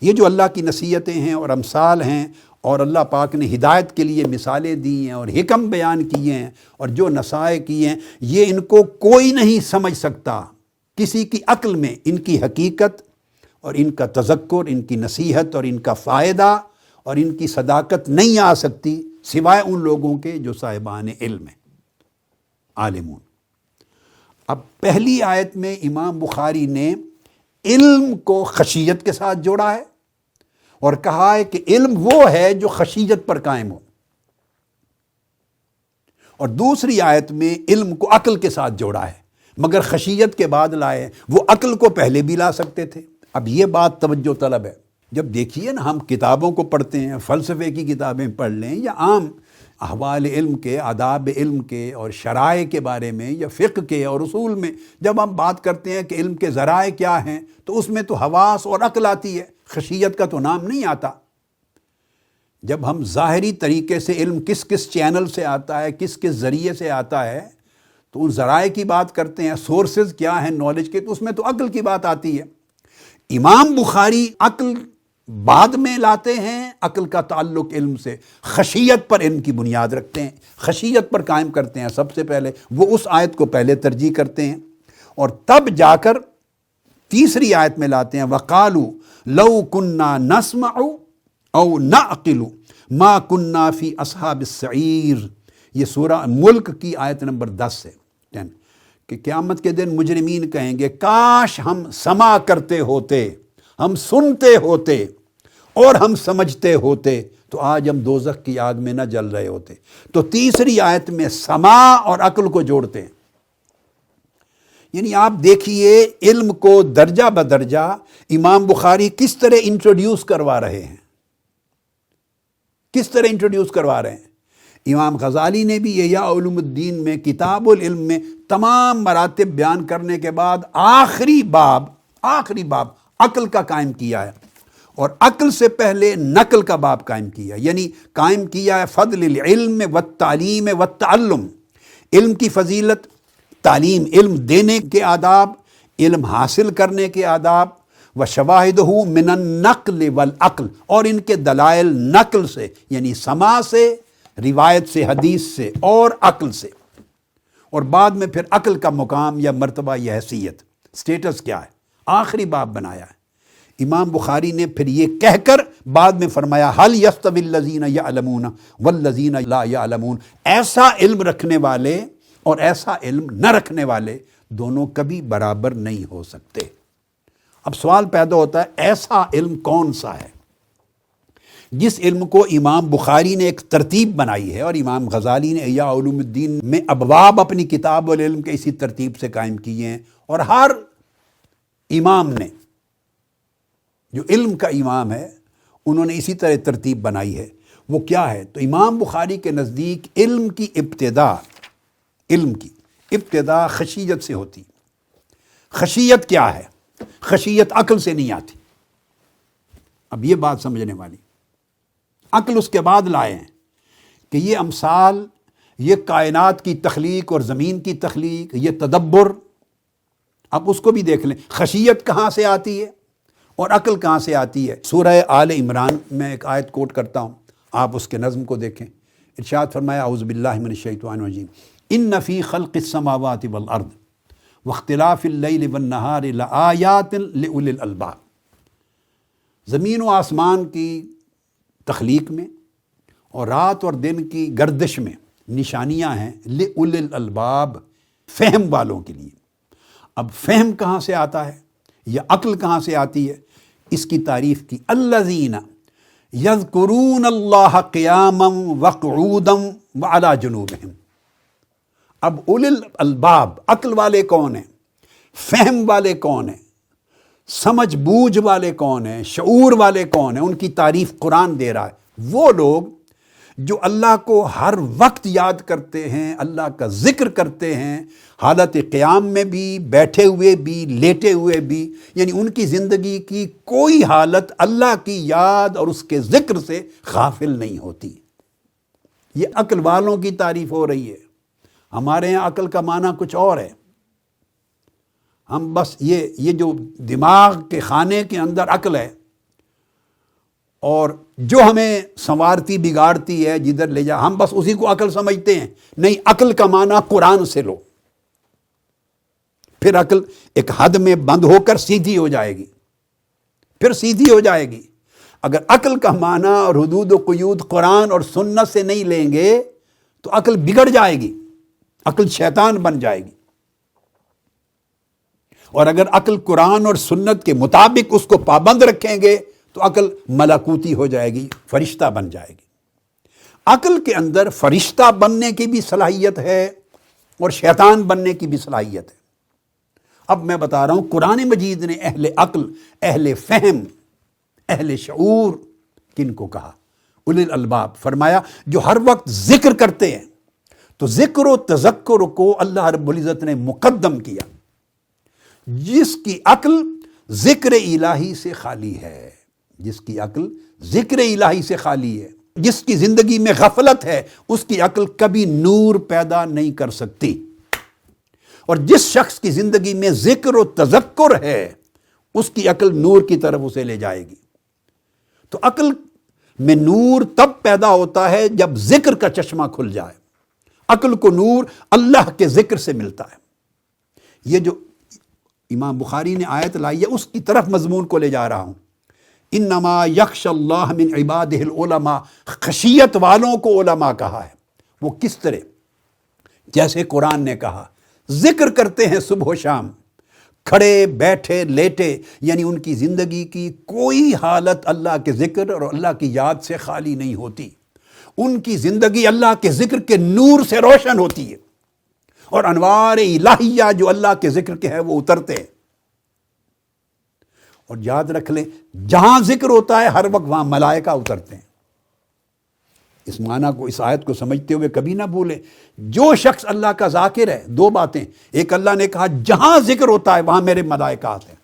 یہ جو اللہ کی نصیحتیں ہیں اور امثال ہیں، اور اللہ پاک نے ہدایت کے لیے مثالیں دی ہیں اور حکم بیان کیے ہیں اور جو نصائح کیے ہیں، یہ ان کو کوئی نہیں سمجھ سکتا، کسی کی عقل میں ان کی حقیقت اور ان کا تذکر، ان کی نصیحت اور ان کا فائدہ اور ان کی صداقت نہیں آ سکتی سوائے ان لوگوں کے جو صاحبان علم ہیں، عالمون۔ اب پہلی آیت میں امام بخاری نے علم کو خشیت کے ساتھ جوڑا ہے اور کہا ہے کہ علم وہ ہے جو خشیت پر قائم ہو، اور دوسری آیت میں علم کو عقل کے ساتھ جوڑا ہے، مگر خشیت کے بعد لائے، وہ عقل کو پہلے بھی لا سکتے تھے۔ اب یہ بات توجہ طلب ہے، جب دیکھیے نا ہم کتابوں کو پڑھتے ہیں، فلسفے کی کتابیں پڑھ لیں یا عام احوال علم کے، آداب علم کے اور شرائع کے بارے میں یا فقہ کے اور اصول میں جب ہم بات کرتے ہیں کہ علم کے ذرائع کیا ہیں، تو اس میں تو حواس اور عقل آتی ہے، خشیت کا تو نام نہیں آتا۔ جب ہم ظاہری طریقے سے علم کس کس چینل سے آتا ہے، کس کس ذریعے سے آتا ہے، تو ان ذرائع کی بات کرتے ہیں، سورسز کیا ہیں نالج کے، تو اس میں تو عقل کی بات آتی ہے۔ امام بخاری عقل بعد میں لاتے ہیں، عقل کا تعلق علم سے، خشیت پر علم کی بنیاد رکھتے ہیں، خشیت پر قائم کرتے ہیں سب سے پہلے، وہ اس آیت کو پہلے ترجیح کرتے ہیں، اور تب جا کر تیسری آیت میں لاتے ہیں وَقَالُوا لَوْ كُنَّا نَسْمَعُ أَوْ نَعْقِلُ مَا كُنَّا فِي أَصْحَابِ السَّعِيرِ، یہ سورہ ملک کی آیت نمبر 10 ہے، 10، کہ قیامت کے دن مجرمین کہیں گے کاش ہم سما کرتے ہوتے، ہم سنتے ہوتے اور ہم سمجھتے ہوتے تو آج ہم دوزخ کی آگ میں نہ جل رہے ہوتے۔ تو تیسری آیت میں سما اور عقل کو جوڑتے ہیں، یعنی آپ دیکھیے علم کو درجہ بدرجہ امام بخاری کس طرح انٹروڈیوس کروا رہے ہیں، کس طرح انٹروڈیوس کروا رہے ہیں۔ امام غزالی نے بھی احیاء علوم الدین میں کتاب العلم میں تمام مراتب بیان کرنے کے بعد آخری باب عقل کا قائم کیا ہے، اور عقل سے پہلے نقل کا باب قائم کیا، یعنی قائم کیا ہے فضل العلم والتعلیم والتعلم، علم کی فضیلت، تعلیم، علم دینے کے آداب، علم حاصل کرنے کے آداب، وشواہدہ من النقل والعقل، اور ان کے دلائل نقل سے یعنی سماع سے، روایت سے، حدیث سے اور عقل سے، اور بعد میں پھر عقل کا مقام یا مرتبہ یا حیثیت، سٹیٹس کیا ہے، آخری باب بنایا ہے۔ امام بخاری نے پھر یہ کہہ کر بعد میں فرمایا هل يستوي الذين يعلمون والذين لا يعلمون، ایسا علم رکھنے والے اور ایسا علم نہ رکھنے والے دونوں کبھی برابر نہیں ہو سکتے۔ اب سوال پیدا ہوتا ہے ایسا علم کون سا ہے؟ جس علم کو امام بخاری نے ایک ترتیب بنائی ہے، اور امام غزالی نے احیاء علوم الدین میں ابواب اپنی کتاب العلم کے اسی ترتیب سے قائم کیے ہیں، اور ہر امام نے جو علم کا امام ہے انہوں نے اسی طرح ترتیب بنائی ہے۔ وہ کیا ہے؟ تو امام بخاری کے نزدیک علم کی ابتدا خشیت سے ہوتی۔ خشیت کیا ہے؟ خشیت عقل سے نہیں آتی۔ اب یہ بات سمجھنے والی، عقل اس کے بعد لائے ہیں کہ یہ امثال یہ کائنات کی تخلیق اور زمین کی تخلیق، یہ تدبر، اب اس کو بھی دیکھ لیں، خشیت کہاں سے آتی ہے اور عقل کہاں سے آتی ہے۔ سورہ آل عمران میں ایک آیت کوٹ کرتا ہوں، آپ اس کے نظم کو دیکھیں۔ ارشاد فرمایا اعوذ باللہ من الشیطان الرجیم ان فی خلق السماوات والارض واختلاف اللیل والنہار لآیات لأولی الالباب، زمین و آسمان کی تخلیق میں اور رات اور دن کی گردش میں نشانیاں ہیں لأولی الالباب، فہم والوں کے لیے۔ اب فہم کہاں سے آتا ہے یا عقل کہاں سے آتی ہے؟ اس کی تعریف کی الذین یذکرون اللہ قیاما وقعودا وعلی جنوبہم۔ اب اولی الالباب، عقل والے کون ہیں، فہم والے کون ہیں، سمجھ بوجھ والے کون ہیں، شعور والے کون ہیں، ان کی تعریف قرآن دے رہا ہے۔ وہ لوگ جو اللہ کو ہر وقت یاد کرتے ہیں، اللہ کا ذکر کرتے ہیں، حالت قیام میں بھی، بیٹھے ہوئے بھی، لیٹے ہوئے بھی، یعنی ان کی زندگی کی کوئی حالت اللہ کی یاد اور اس کے ذکر سے غافل نہیں ہوتی۔ یہ عقل والوں کی تعریف ہو رہی ہے۔ ہمارے یہاں عقل کا معنی کچھ اور ہے۔ ہم بس یہ جو دماغ کے خانے کے اندر عقل ہے اور جو ہمیں سنوارتی بگاڑتی ہے جدھر لے جا، ہم بس اسی کو عقل سمجھتے ہیں۔ نہیں، عقل کا معنی قرآن سے لو، پھر عقل ایک حد میں بند ہو کر سیدھی ہو جائے گی، پھر سیدھی ہو جائے گی۔ اگر عقل کا معنی اور حدود و قیود قرآن اور سنت سے نہیں لیں گے تو عقل بگڑ جائے گی، عقل شیطان بن جائے گی۔ اور اگر عقل قرآن اور سنت کے مطابق اس کو پابند رکھیں گے تو عقل ملکوتی ہو جائے گی، فرشتہ بن جائے گی۔ عقل کے اندر فرشتہ بننے کی بھی صلاحیت ہے اور شیطان بننے کی بھی صلاحیت ہے۔ اب میں بتا رہا ہوں، قرآن مجید نے اہل عقل، اہل فہم، اہل شعور کن کو کہا؟ اولی الالباب۔ فرمایا جو ہر وقت ذکر کرتے ہیں، تو ذکر و تذکر کو اللہ رب العزت نے مقدم کیا۔ جس کی عقل ذکر الہی سے خالی ہے، جس کی عقل ذکر الہی سے خالی ہے، جس کی زندگی میں غفلت ہے، اس کی عقل کبھی نور پیدا نہیں کر سکتی۔ اور جس شخص کی زندگی میں ذکر و تذکر ہے، اس کی عقل نور کی طرف اسے لے جائے گی۔ تو عقل میں نور تب پیدا ہوتا ہے جب ذکر کا چشمہ کھل جائے۔ عقل کو نور اللہ کے ذکر سے ملتا ہے۔ یہ جو امام بخاری نے آیت لائی ہے، اس کی طرف مضمون کو لے جا رہا ہوں۔ انما یخشى اللہ من عبادہ العلماء، خشیت والوں کو علماء کہا ہے۔ وہ کس طرح؟ جیسے قرآن نے کہا، ذکر کرتے ہیں صبح و شام، کھڑے بیٹھے لیٹے، یعنی ان کی زندگی کی کوئی حالت اللہ کے ذکر اور اللہ کی یاد سے خالی نہیں ہوتی۔ ان کی زندگی اللہ کے ذکر کے نور سے روشن ہوتی ہے، اور انوار الہیہ جو اللہ کے ذکر کے ہیں وہ اترتے ہیں۔ اور یاد رکھ لیں، جہاں ذکر ہوتا ہے ہر وقت وہاں ملائکہ اترتے ہیں۔ اس معنی کو، اس آیت کو سمجھتے ہوئے کبھی نہ بھولیں، جو شخص اللہ کا ذاکر ہے، دو باتیں، ایک اللہ نے کہا جہاں ذکر ہوتا ہے وہاں میرے ملائکہ آتے ہیں،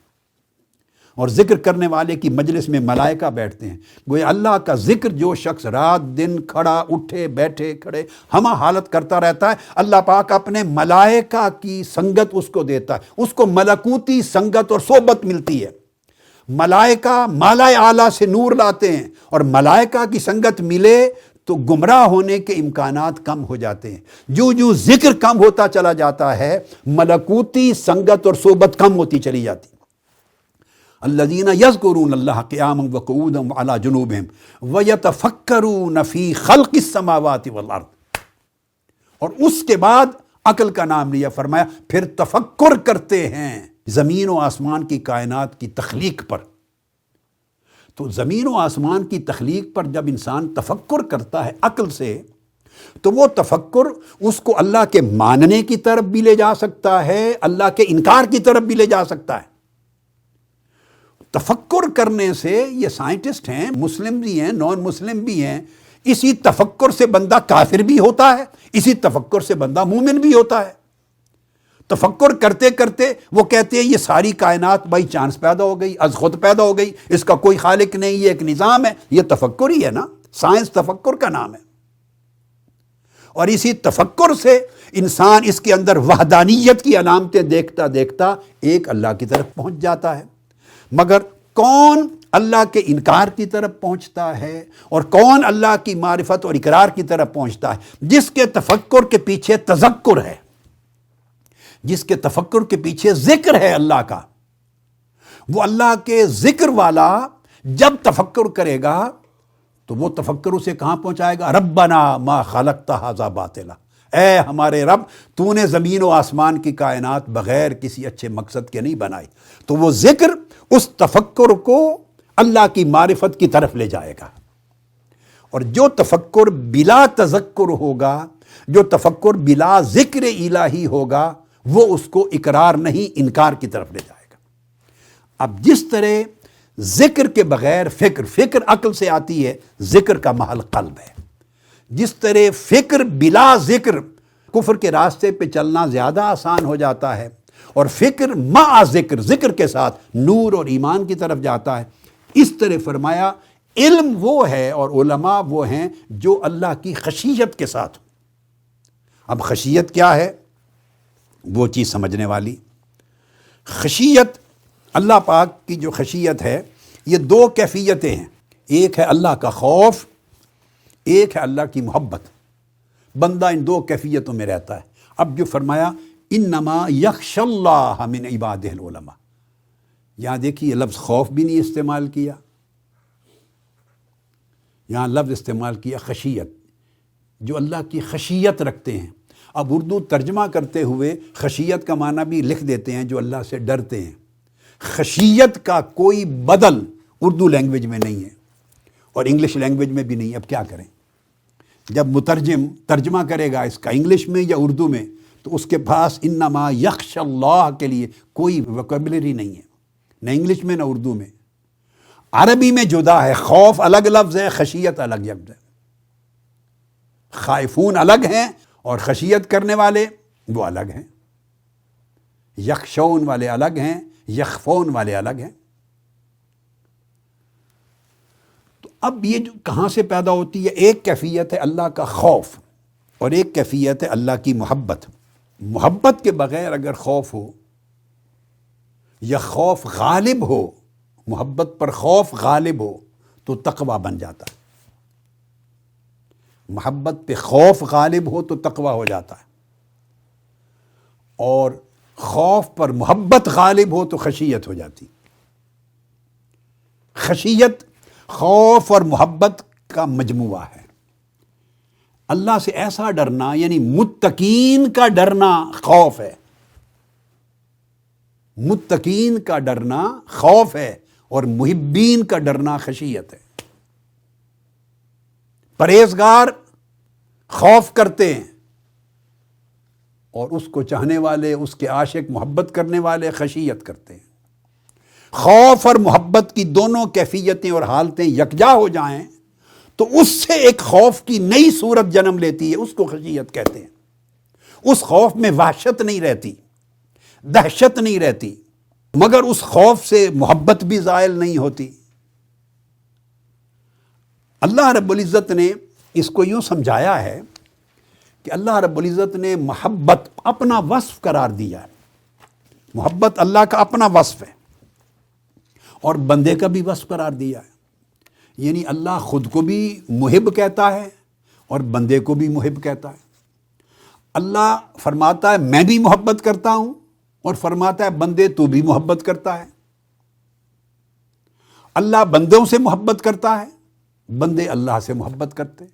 اور ذکر کرنے والے کی مجلس میں ملائکہ بیٹھتے ہیں۔ گویا اللہ کا ذکر جو شخص رات دن کھڑا اٹھے بیٹھے کھڑے ہمہ حالت کرتا رہتا ہے، اللہ پاک اپنے ملائکہ کی سنگت اس کو دیتا ہے، اس کو ملکوتی سنگت اور صحبت ملتی ہے۔ ملائکہ مالا اعلیٰ سے نور لاتے ہیں، اور ملائکہ کی سنگت ملے تو گمراہ ہونے کے امکانات کم ہو جاتے ہیں۔ جو ذکر کم ہوتا چلا جاتا ہے، ملکوتی سنگت اور صحبت کم ہوتی چلی جاتی۔ الذین یذکرون اللہ قیاما وقعودا وعلی جنوبہم ویتفکرون فی خلق السماوات والارض، اور اس کے بعد عقل کا نام لیا، فرمایا پھر تفکر کرتے ہیں زمین و آسمان کی کائنات کی تخلیق پر۔ تو زمین و آسمان کی تخلیق پر جب انسان تفکر کرتا ہے عقل سے، تو وہ تفکر اس کو اللہ کے ماننے کی طرف بھی لے جا سکتا ہے، اللہ کے انکار کی طرف بھی لے جا سکتا ہے۔ تفکر کرنے سے، یہ سائنٹسٹ ہیں، مسلم بھی ہیں، نان مسلم بھی ہیں، اسی تفکر سے بندہ کافر بھی ہوتا ہے، اسی تفکر سے بندہ مومن بھی ہوتا ہے۔ تفکر کرتے کرتے وہ کہتے ہیں یہ ساری کائنات بائی چانس پیدا ہو گئی، از خود پیدا ہو گئی، اس کا کوئی خالق نہیں، یہ ایک نظام ہے۔ یہ تفکر ہی ہے نا، سائنس تفکر کا نام ہے۔ اور اسی تفکر سے انسان اس کے اندر وحدانیت کی علامتیں دیکھتا دیکھتا ایک اللہ کی طرف پہنچ جاتا ہے۔ مگر کون اللہ کے انکار کی طرف پہنچتا ہے اور کون اللہ کی معرفت اور اقرار کی طرف پہنچتا ہے؟ جس کے تفکر کے پیچھے تذکر ہے، جس کے تفکر کے پیچھے ذکر ہے اللہ کا، وہ اللہ کے ذکر والا جب تفکر کرے گا تو وہ تفکر اسے کہاں پہنچائے گا؟ ربنا ما خلقت ھذا باطلا، اے ہمارے رب تو نے زمین و آسمان کی کائنات بغیر کسی اچھے مقصد کے نہیں بنائی۔ تو وہ ذکر اس تفکر کو اللہ کی معرفت کی طرف لے جائے گا، اور جو تفکر بلا تذکر ہوگا، جو تفکر بلا ذکر الہی ہوگا، وہ اس کو اقرار نہیں انکار کی طرف لے جائے گا۔ اب جس طرح ذکر کے بغیر فکر عقل سے آتی ہے، ذکر کا محل قلب ہے، جس طرح فکر بلا ذکر کفر کے راستے پہ چلنا زیادہ آسان ہو جاتا ہے، اور فکر مع ذکر کے ساتھ نور اور ایمان کی طرف جاتا ہے، اس طرح فرمایا علم وہ ہے اور علماء وہ ہیں جو اللہ کی خشیت کے ساتھ۔ اب خشیت کیا ہے؟ وہ چیز سمجھنے والی خشیت، اللہ پاک کی جو خشیت ہے یہ دو کیفیتیں ہیں، ایک ہے اللہ کا خوف، ایک ہے اللہ کی محبت۔ بندہ ان دو کیفیتوں میں رہتا ہے۔ اب جو فرمایا انما یخشی اللہ من عبادہ العلماء، یہاں دیکھیے لفظ خوف بھی نہیں استعمال کیا، یہاں لفظ استعمال کیا خشیت، جو اللہ کی خشیت رکھتے ہیں۔ اب اردو ترجمہ کرتے ہوئے خشیت کا معنی بھی لکھ دیتے ہیں جو اللہ سے ڈرتے ہیں۔ خشیت کا کوئی بدل اردو لینگویج میں نہیں ہے اور انگلش لینگویج میں بھی نہیں۔ اب کیا کریں؟ جب مترجم ترجمہ کرے گا اس کا انگلش میں یا اردو میں، تو اس کے پاس انما یخشی اللہ کے لیے کوئی ووکیبلری نہیں ہے، نہ انگلش میں نہ اردو میں۔ عربی میں جدا ہے، خوف الگ لفظ ہے، خشیت الگ لفظ ہے۔ خائفون الگ ہیں اور خشیت کرنے والے وہ الگ ہیں، یخشون والے الگ ہیں، یخفون والے الگ ہیں۔ تو اب یہ جو کہاں سے پیدا ہوتی ہے؟ ایک کیفیت ہے اللہ کا خوف اور ایک کیفیت ہے اللہ کی محبت۔ محبت کے بغیر اگر خوف ہو یا خوف غالب ہو، محبت پر خوف غالب ہو تو تقویٰ بن جاتا ہے۔ محبت پہ خوف غالب ہو تو تقویٰ ہو جاتا ہے، اور خوف پر محبت غالب ہو تو خشیت ہو جاتی۔ خشیت خوف اور محبت کا مجموعہ ہے۔ اللہ سے ایسا ڈرنا یعنی متقین کا ڈرنا خوف ہے، متقین کا ڈرنا خوف ہے، اور محبین کا ڈرنا خشیت ہے۔ پرہیزگار خوف کرتے ہیں اور اس کو چاہنے والے، اس کے عاشق محبت کرنے والے خشیت کرتے ہیں۔ خوف اور محبت کی دونوں کیفیتیں اور حالتیں یکجا ہو جائیں تو اس سے ایک خوف کی نئی صورت جنم لیتی ہے، اس کو خشیت کہتے ہیں۔ اس خوف میں وحشت نہیں رہتی، دہشت نہیں رہتی، مگر اس خوف سے محبت بھی زائل نہیں ہوتی۔ اللہ رب العزت نے اس کو یوں سمجھایا ہے کہ اللہ رب العزت نے محبت اپنا وصف قرار دیا ہے۔ محبت اللہ کا اپنا وصف ہے اور بندے کا بھی وصف قرار دیا ہے، یعنی اللہ خود کو بھی محب کہتا ہے اور بندے کو بھی محب کہتا ہے۔ اللہ فرماتا ہے میں بھی محبت کرتا ہوں، اور فرماتا ہے بندے تو بھی محبت کرتا ہے۔ اللہ بندوں سے محبت کرتا ہے، بندے اللہ سے محبت کرتے۔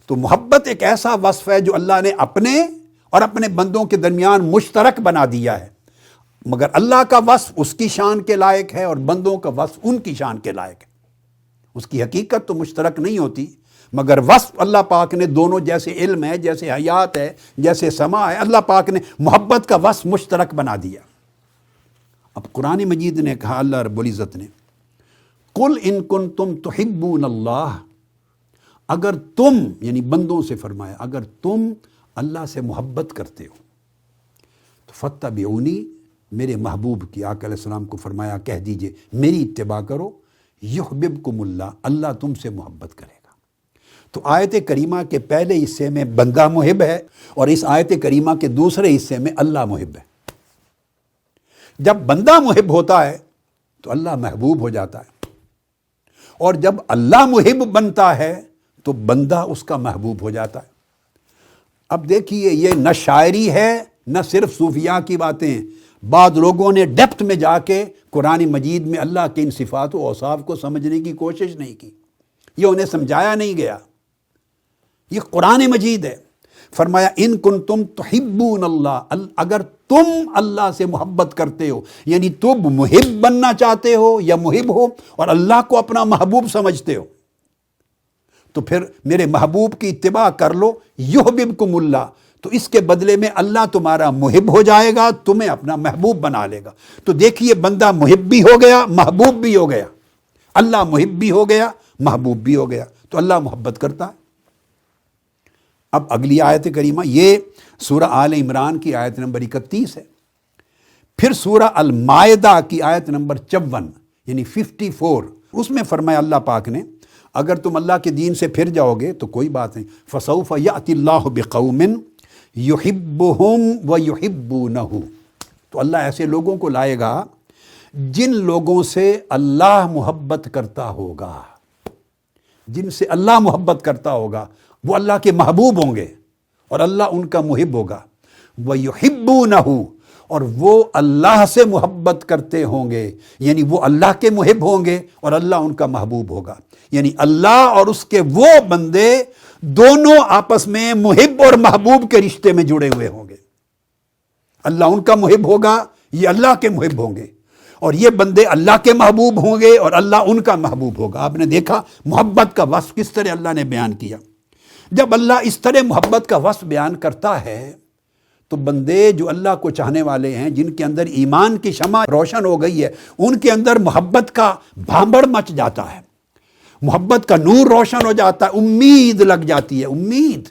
تو محبت ایک ایسا وصف ہے جو اللہ نے اپنے اور اپنے بندوں کے درمیان مشترک بنا دیا ہے، مگر اللہ کا وصف اس کی شان کے لائق ہے اور بندوں کا وصف ان کی شان کے لائق ہے۔ اس کی حقیقت تو مشترک نہیں ہوتی، مگر وصف اللہ پاک نے دونوں، جیسے علم ہے، جیسے حیات ہے، جیسے سماع ہے، اللہ پاک نے محبت کا وصف مشترک بنا دیا۔ اب قرآن مجید نے کہا، اللہ رب العزت نے، قل ان کنتم تحبون اللہ، اگر تم، یعنی بندوں سے فرمایا، اگر تم اللہ سے محبت کرتے ہو تو فاتبعونی، میرے محبوب کی آقا علیہ السلام کو فرمایا کہہ دیجئے میری اتباع کرو، یحببکم اللہ، اللہ تم سے محبت کرے گا۔ تو آیت کریمہ کے پہلے حصے میں بندہ محب ہے اور اس آیت کریمہ کے دوسرے حصے میں اللہ محب ہے۔ جب بندہ محب ہوتا ہے تو اللہ محبوب ہو جاتا ہے، اور جب اللہ محب بنتا ہے تو بندہ اس کا محبوب ہو جاتا ہے۔ اب دیکھیے، یہ نہ شاعری ہے نہ صرف صوفیاء کی باتیں ہیں، بعض لوگوں نے ڈیپتھ میں جا کے قرآن مجید میں اللہ کے ان صفات و اوصاف کو سمجھنے کی کوشش نہیں کی، یہ انہیں سمجھایا نہیں گیا۔ یہ قرآن مجید ہے، فرمایا ان کنتم تحبون اللہ، اگر تم اللہ سے محبت کرتے ہو، یعنی تم محب بننا چاہتے ہو یا محب ہو اور اللہ کو اپنا محبوب سمجھتے ہو، تو پھر میرے محبوب کی اتباع کر لو، یحببکم اللہ، تو اس کے بدلے میں اللہ تمہارا محب ہو جائے گا، تمہیں اپنا محبوب بنا لے گا۔ تو دیکھیے، بندہ محب بھی ہو گیا، محبوب بھی ہو گیا، اللہ محب بھی ہو گیا، محبوب بھی ہو گیا، تو اللہ محبت کرتا ہے۔ اب اگلی آیت کریمہ، یہ سورہ آل عمران کی آیت نمبر 31 ہے۔ پھر سورہ المائدہ کی آیت نمبر 54 یعنی 54، اس میں فرمایا اللہ پاک نے، اگر تم اللہ کے دین سے پھر جاؤ گے تو کوئی بات نہیں، فَسَوْفَ يَأْتِ اللَّهُ بِقَوْمٍ يُحِبُّهُمْ وَيُحِبُّونَهُ، تو اللہ ایسے لوگوں کو لائے گا جن لوگوں سے اللہ محبت کرتا ہوگا، جن سے اللہ محبت کرتا ہوگا وہ اللہ کے محبوب ہوں گے اور اللہ ان کا محب ہوگا، وَيُحِبُّونَهُ، اور وہ اللہ سے محبت کرتے ہوں گے، یعنی وہ اللہ کے محب ہوں گے اور اللہ ان کا محبوب ہوگا، یعنی اللہ اور اس کے وہ بندے دونوں آپس میں محب اور محبوب کے رشتے میں جڑے ہوئے ہوں گے۔ اللہ ان کا محب ہوگا، یہ اللہ کے محب ہوں گے، اور یہ بندے اللہ کے محبوب ہوں گے اور اللہ ان کا محبوب ہوگا۔ آپ نے دیکھا محبت کا وصف کس طرح اللہ نے بیان کیا۔ جب اللہ اس طرح محبت کا وصف بیان کرتا ہے تو بندے جو اللہ کو چاہنے والے ہیں، جن کے اندر ایمان کی شمع روشن ہو گئی ہے، ان کے اندر محبت کا بھانبڑ مچ جاتا ہے، محبت کا نور روشن ہو جاتا ہے، امید لگ جاتی ہے، امید۔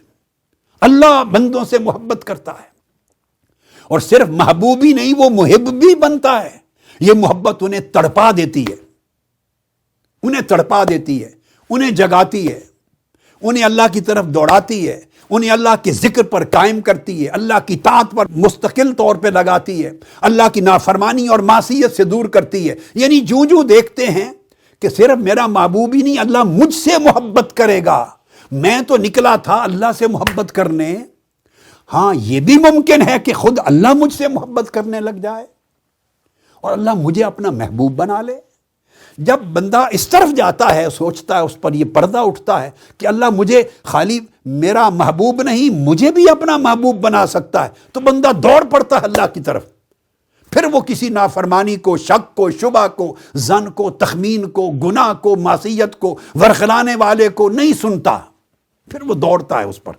اللہ بندوں سے محبت کرتا ہے، اور صرف محبوب ہی نہیں، وہ محب بھی بنتا ہے۔ یہ محبت انہیں تڑپا دیتی ہے، انہیں تڑپا دیتی ہے، انہیں جگاتی ہے، انہیں اللہ کی طرف دوڑاتی ہے، انہیں اللہ کے ذکر پر قائم کرتی ہے، اللہ کی طاعت پر مستقل طور پہ لگاتی ہے، اللہ کی نافرمانی اور معصیت سے دور کرتی ہے۔ یعنی جو دیکھتے ہیں کہ صرف میرا محبوب ہی نہیں، اللہ مجھ سے محبت کرے گا، میں تو نکلا تھا اللہ سے محبت کرنے، ہاں یہ بھی ممکن ہے کہ خود اللہ مجھ سے محبت کرنے لگ جائے اور اللہ مجھے اپنا محبوب بنا لے۔ جب بندہ اس طرف جاتا ہے، سوچتا ہے، اس پر یہ پردہ اٹھتا ہے کہ اللہ مجھے خالی میرا محبوب نہیں، مجھے بھی اپنا محبوب بنا سکتا ہے، تو بندہ دوڑ پڑتا ہے اللہ کی طرف۔ پھر وہ کسی نافرمانی کو، شک کو، شبہ کو، ظن کو، تخمین کو، گناہ کو، معصیت کو، ورخلانے والے کو نہیں سنتا، پھر وہ دوڑتا ہے اس پر۔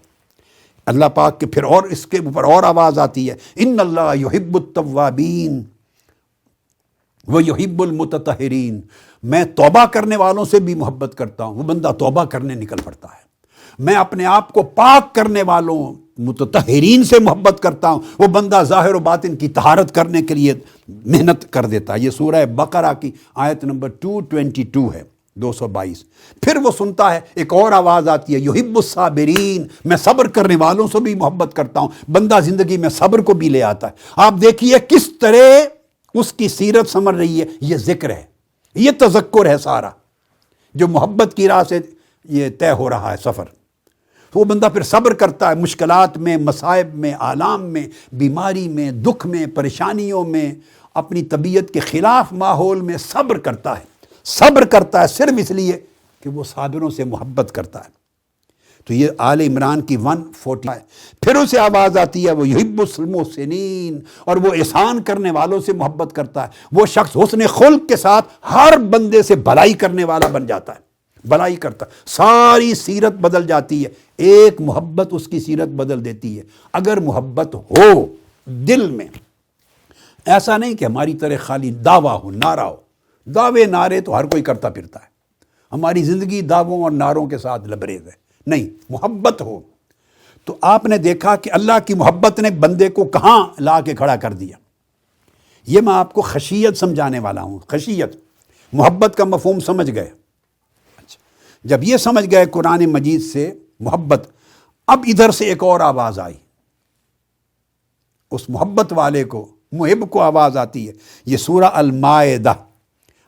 اللہ پاک کے پھر اور اس کے اوپر اور آواز آتی ہے، ان اللہ یحب التوابین وَيُحِبُّ الْمُتَطَہِّرِينَ، میں توبہ کرنے والوں سے بھی محبت کرتا ہوں، وہ بندہ توبہ کرنے نکل پڑتا ہے۔ میں اپنے آپ کو پاک کرنے والوں متطہرین سے محبت کرتا ہوں، وہ بندہ ظاہر و باطن کی طہارت کرنے کے لیے محنت کر دیتا ہے۔ یہ سورہ بقرہ کی آیت نمبر 222 ہے، 222۔ پھر وہ سنتا ہے، ایک اور آواز آتی ہے، یحب الصابرین، میں صبر کرنے والوں سے بھی محبت کرتا ہوں۔ بندہ زندگی میں صبر کو بھی لے آتا ہے۔ آپ دیکھیے کس طرح اس کی سیرت سمجھ رہی ہے، یہ ذکر ہے، یہ تذکر ہے سارا، جو محبت کی راہ سے یہ طے ہو رہا ہے سفر۔ تو وہ بندہ پھر صبر کرتا ہے، مشکلات میں، مصائب میں، آلام میں، بیماری میں، دکھ میں، پریشانیوں میں، اپنی طبیعت کے خلاف ماحول میں صبر کرتا ہے۔ صبر کرتا ہے صرف اس لیے کہ وہ صابروں سے محبت کرتا ہے۔ تو یہ آل عمران کی 140 ہے۔ پھر اسے آواز آتی ہے، وہ یحب المحسنین، اور وہ احسان کرنے والوں سے محبت کرتا ہے۔ وہ شخص حسن خلق کے ساتھ ہر بندے سے بھلائی کرنے والا بن جاتا ہے، بھلائی کرتا ہے، ساری سیرت بدل جاتی ہے۔ ایک محبت اس کی سیرت بدل دیتی ہے۔ اگر محبت ہو دل میں، ایسا نہیں کہ ہماری طرح خالی دعویٰ ہو، نعرہ ہو۔ دعوے نعرے تو ہر کوئی کرتا پھرتا ہے، ہماری زندگی دعووں اور نعروں کے ساتھ لبریز ہے۔ نہیں، محبت ہو تو آپ نے دیکھا کہ اللہ کی محبت نے بندے کو کہاں لا کے کھڑا کر دیا۔ یہ میں آپ کو خشیت سمجھانے والا ہوں، خشیت، محبت کا مفہوم سمجھ گئے؟ اچھا، جب یہ سمجھ گئے قرآن مجید سے محبت، اب ادھر سے ایک اور آواز آئی، اس محبت والے کو، محب کو آواز آتی ہے۔ یہ سورہ المائدہ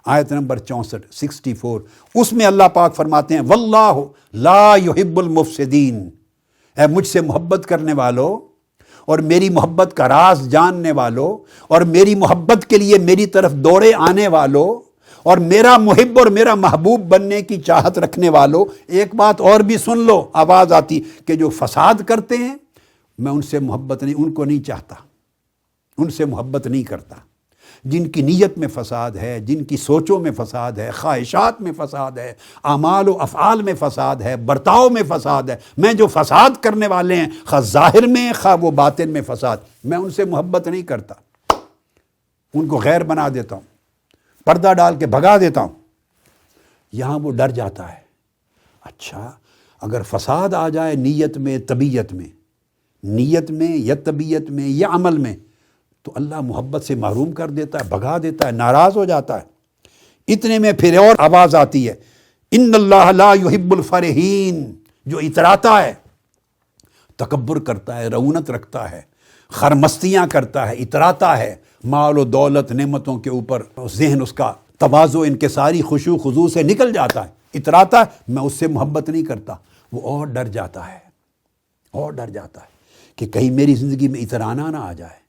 آیت نمبر 64، اس میں اللہ پاک فرماتے ہیں واللہ لا يحب المفسدین، اے مجھ سے محبت کرنے والوں اور میری محبت کا راز جاننے والوں اور میری محبت کے لیے میری طرف دوڑے آنے والوں اور میرا محب اور میرا محبوب بننے کی چاہت رکھنے والوں، ایک بات اور بھی سن لو، آواز آتی کہ جو فساد کرتے ہیں میں ان سے محبت نہیں، ان کو نہیں چاہتا، ان سے محبت نہیں کرتا۔ جن کی نیت میں فساد ہے، جن کی سوچوں میں فساد ہے، خواہشات میں فساد ہے، اعمال و افعال میں فساد ہے، برتاؤ میں فساد ہے، میں جو فساد کرنے والے ہیں خواہ ظاہر میں خواہ وہ باطن میں فساد، میں ان سے محبت نہیں کرتا، ان کو غیر بنا دیتا ہوں، پردہ ڈال کے بھگا دیتا ہوں۔ یہاں وہ ڈر جاتا ہے، اچھا اگر فساد آ جائے نیت میں، طبیعت میں، نیت میں یا طبیعت میں یا عمل میں، تو اللہ محبت سے محروم کر دیتا ہے، بھگا دیتا ہے، ناراض ہو جاتا ہے۔ اتنے میں پھر اور آواز آتی ہے ان اللہ لا يحب الفرحین، جو اتراتا ہے، تکبر کرتا ہے، رعونت رکھتا ہے، خرمستیاں کرتا ہے، اتراتا ہے، مال و دولت نعمتوں کے اوپر ذہن اس کا تواضع انکساری خشوع خضوع سے نکل جاتا ہے، اتراتا ہے، میں اس سے محبت نہیں کرتا، وہ اور ڈر جاتا ہے، اور ڈر جاتا ہے کہ کہیں میری زندگی میں اترانا نہ آ جائے،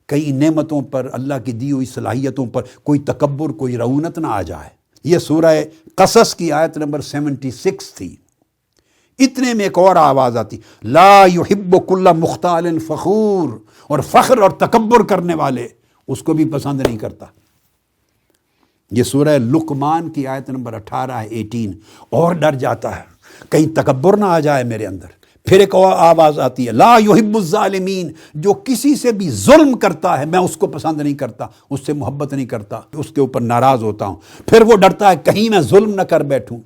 کئی نعمتوں پر، اللہ کی دی ہوئی صلاحیتوں پر کوئی تکبر، کوئی رعونت نہ آ جائے۔ یہ سورہ قصص کی آیت نمبر 76 تھی۔ اتنے میں ایک اور آواز آتی لا يحب كل مختال فخور، اور فخر اور تکبر کرنے والے اس کو بھی پسند نہیں کرتا۔ یہ سورہ لقمان کی آیت نمبر 18 ہے، 18، اور ڈر جاتا ہے کہیں تکبر نہ آ جائے میرے اندر۔ پھر ایک اور آواز آتی ہے لا يحب الظالمین، جو کسی سے بھی ظلم کرتا ہے میں اس کو پسند نہیں کرتا، اس سے محبت نہیں کرتا، اس کے اوپر ناراض ہوتا ہوں۔ پھر وہ ڈرتا ہے کہیں میں ظلم نہ کر بیٹھوں،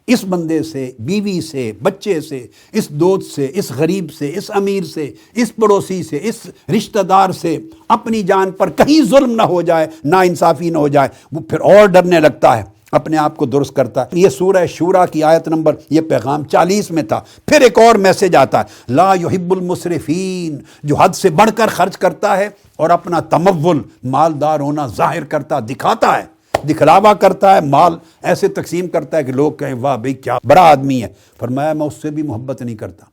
اس بندے سے، بیوی سے، بچے سے، اس دوست سے، اس غریب سے، اس امیر سے، اس پڑوسی سے، اس رشتہ دار سے، اپنی جان پر کہیں ظلم نہ ہو جائے، نا انصافی نہ ہو جائے، وہ پھر اور ڈرنے لگتا ہے، اپنے آپ کو درست کرتا ہے۔ یہ سورہ شورا کی آیت نمبر، یہ پیغام 40 میں تھا۔ پھر ایک اور میسج آتا ہے لا يحب المسرفین، جو حد سے بڑھ کر خرچ کرتا ہے اور اپنا تمول، مالدار ہونا ظاہر کرتا، دکھاتا ہے، دکھلاوا کرتا ہے، مال ایسے تقسیم کرتا ہے کہ لوگ کہیں واہ بھئی کیا بڑا آدمی ہے۔ فرمایا میں اس سے بھی محبت نہیں کرتا،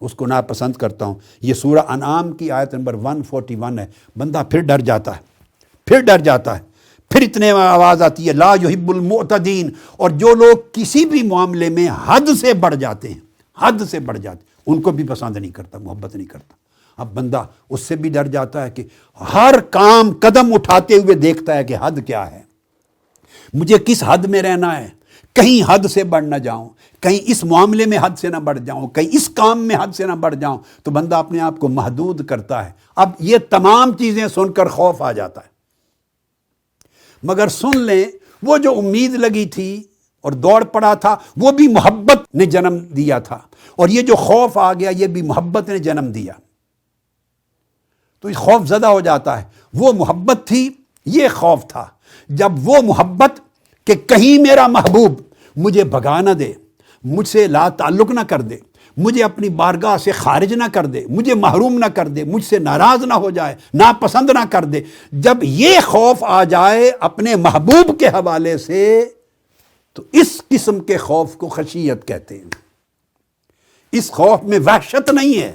اس کو ناپسند کرتا ہوں۔ یہ سورہ انعام کی آیت نمبر 141 ہے۔ بندہ پھر ڈر جاتا ہے، پھر ڈر جاتا ہے۔ پھر اتنے میں آواز آتی ہے لا يحب المعتدین، اور جو لوگ کسی بھی معاملے میں حد سے بڑھ جاتے ہیں، حد سے بڑھ جاتے ہیں، ان کو بھی پسند نہیں کرتا، محبت نہیں کرتا۔ اب بندہ اس سے بھی ڈر جاتا ہے کہ ہر کام قدم اٹھاتے ہوئے دیکھتا ہے کہ حد کیا ہے، مجھے کس حد میں رہنا ہے، کہیں حد سے بڑھ نہ جاؤں، کہیں اس معاملے میں حد سے نہ بڑھ جاؤں، کہیں اس کام میں حد سے نہ بڑھ جاؤں، تو بندہ اپنے آپ کو محدود کرتا ہے۔ اب یہ تمام چیزیں سن کر خوف آ جاتا ہے۔ مگر سن لیں، وہ جو امید لگی تھی اور دوڑ پڑا تھا وہ بھی محبت نے جنم دیا تھا، اور یہ جو خوف آ گیا یہ بھی محبت نے جنم دیا، تو یہ خوف زدہ ہو جاتا ہے۔ وہ محبت تھی، یہ خوف تھا۔ جب وہ محبت کہ کہیں میرا محبوب مجھے بھگا نہ دے، مجھ سے لا تعلق نہ کر دے، مجھے اپنی بارگاہ سے خارج نہ کر دے، مجھے محروم نہ کر دے، مجھ سے ناراض نہ ہو جائے، ناپسند نہ کر دے، جب یہ خوف آ جائے اپنے محبوب کے حوالے سے، تو اس قسم کے خوف کو خشیت کہتے ہیں۔ اس خوف میں وحشت نہیں ہے،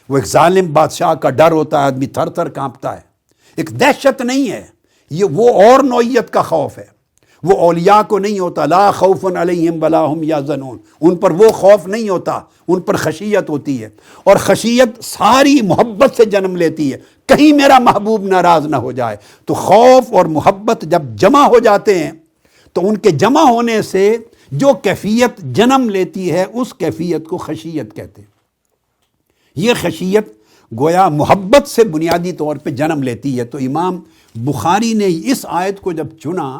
وہ ایک ظالم بادشاہ کا ڈر ہوتا ہے، آدمی تھر تھر کانپتا ہے، ایک دہشت نہیں ہے، یہ وہ اور نوعیت کا خوف ہے۔ وہ اولیاء کو نہیں ہوتا، لا خوف علیہم ولا هم یحزنون، ان پر وہ خوف نہیں ہوتا، ان پر خشیت ہوتی ہے، اور خشیت ساری محبت سے جنم لیتی ہے، کہیں میرا محبوب ناراض نہ ہو جائے۔ تو خوف اور محبت جب جمع ہو جاتے ہیں تو ان کے جمع ہونے سے جو کیفیت جنم لیتی ہے اس کیفیت کو خشیت کہتے ہیں۔ یہ خشیت گویا محبت سے بنیادی طور پہ جنم لیتی ہے۔ تو امام بخاری نے اس آیت کو جب چنا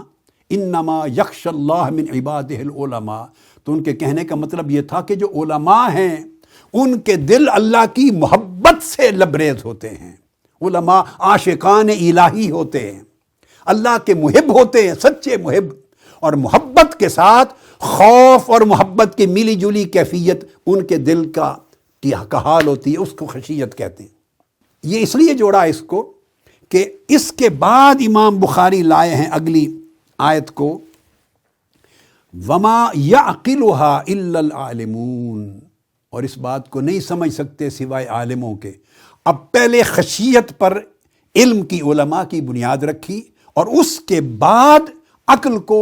انما یخشی اللہ من عبادہ العلماء، تو ان کے کہنے کا مطلب یہ تھا کہ جو علماء ہیں ان کے دل اللہ کی محبت سے لبریز ہوتے ہیں، علماء عاشقان الہی ہوتے ہیں، اللہ کے محب ہوتے ہیں، سچے محب، اور محبت کے ساتھ خوف اور محبت کی ملی جلی کیفیت ان کے دل کا حال ہوتی ہے، اس کو خشیت کہتے ہیں۔ یہ اس لیے جوڑا اس کو کہ اس کے بعد امام بخاری لائے ہیں اگلی آیت کو، وَمَا يَعْقِلُهَا إِلَّا الْعَالِمُونَ، اور اس بات کو نہیں سمجھ سکتے سوائے عالموں کے۔ اب پہلے خشیت پر علم کی علماء کی بنیاد رکھی اور اس کے بعد عقل کو